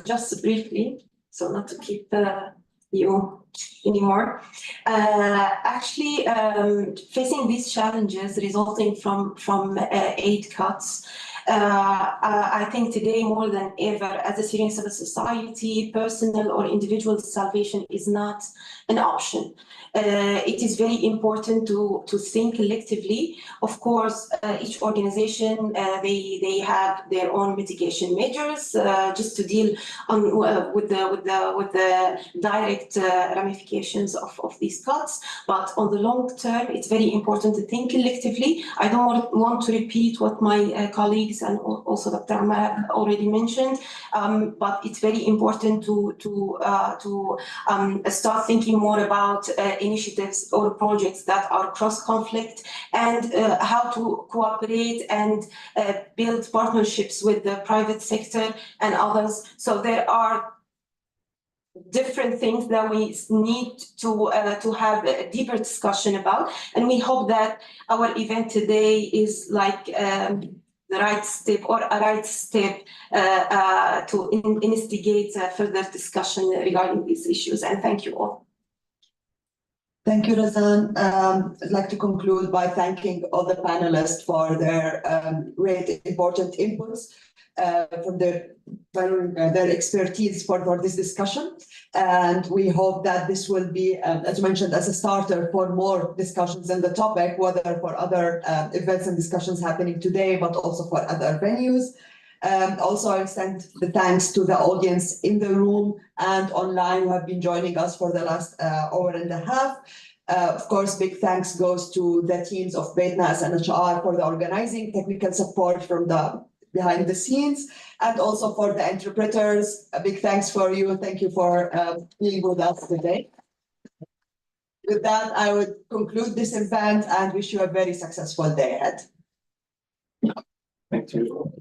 Just briefly, so not to keep you anymore. Actually, facing these challenges resulting from aid cuts, I think today more than ever, as a Syrian civil society, personal or individual salvation is not an option. It is very important to think collectively. Of course, each organization, they have their own mitigation measures just to deal with the direct ramifications of these cuts. But on the long term, it's very important to think collectively. I don't want to repeat what my colleagues and also Dr. Ammar already mentioned, but it's very important to start thinking more about initiatives or projects that are cross-conflict and how to cooperate and build partnerships with the private sector and others. So there are different things that we need to have a deeper discussion about, and we hope that our event today is like the right step or a right step to instigate further discussion regarding these issues. And thank you all. Thank you, Razan. I'd like to conclude by thanking all the panelists for their great important inputs from their expertise for this discussion. And we hope that this will be, as mentioned, as a starter for more discussions on the topic, whether for other events and discussions happening today, but also for other venues. Also, I extend the thanks to the audience in the room and online who have been joining us for the last hour and a half. Of course, big thanks goes to the teams of BETNA, SNHR for the organizing, technical support from the behind the scenes, and also for the interpreters. A big thanks for you. Thank you for being with us today. With that, I would conclude this event and wish you a very successful day ahead. Thank you.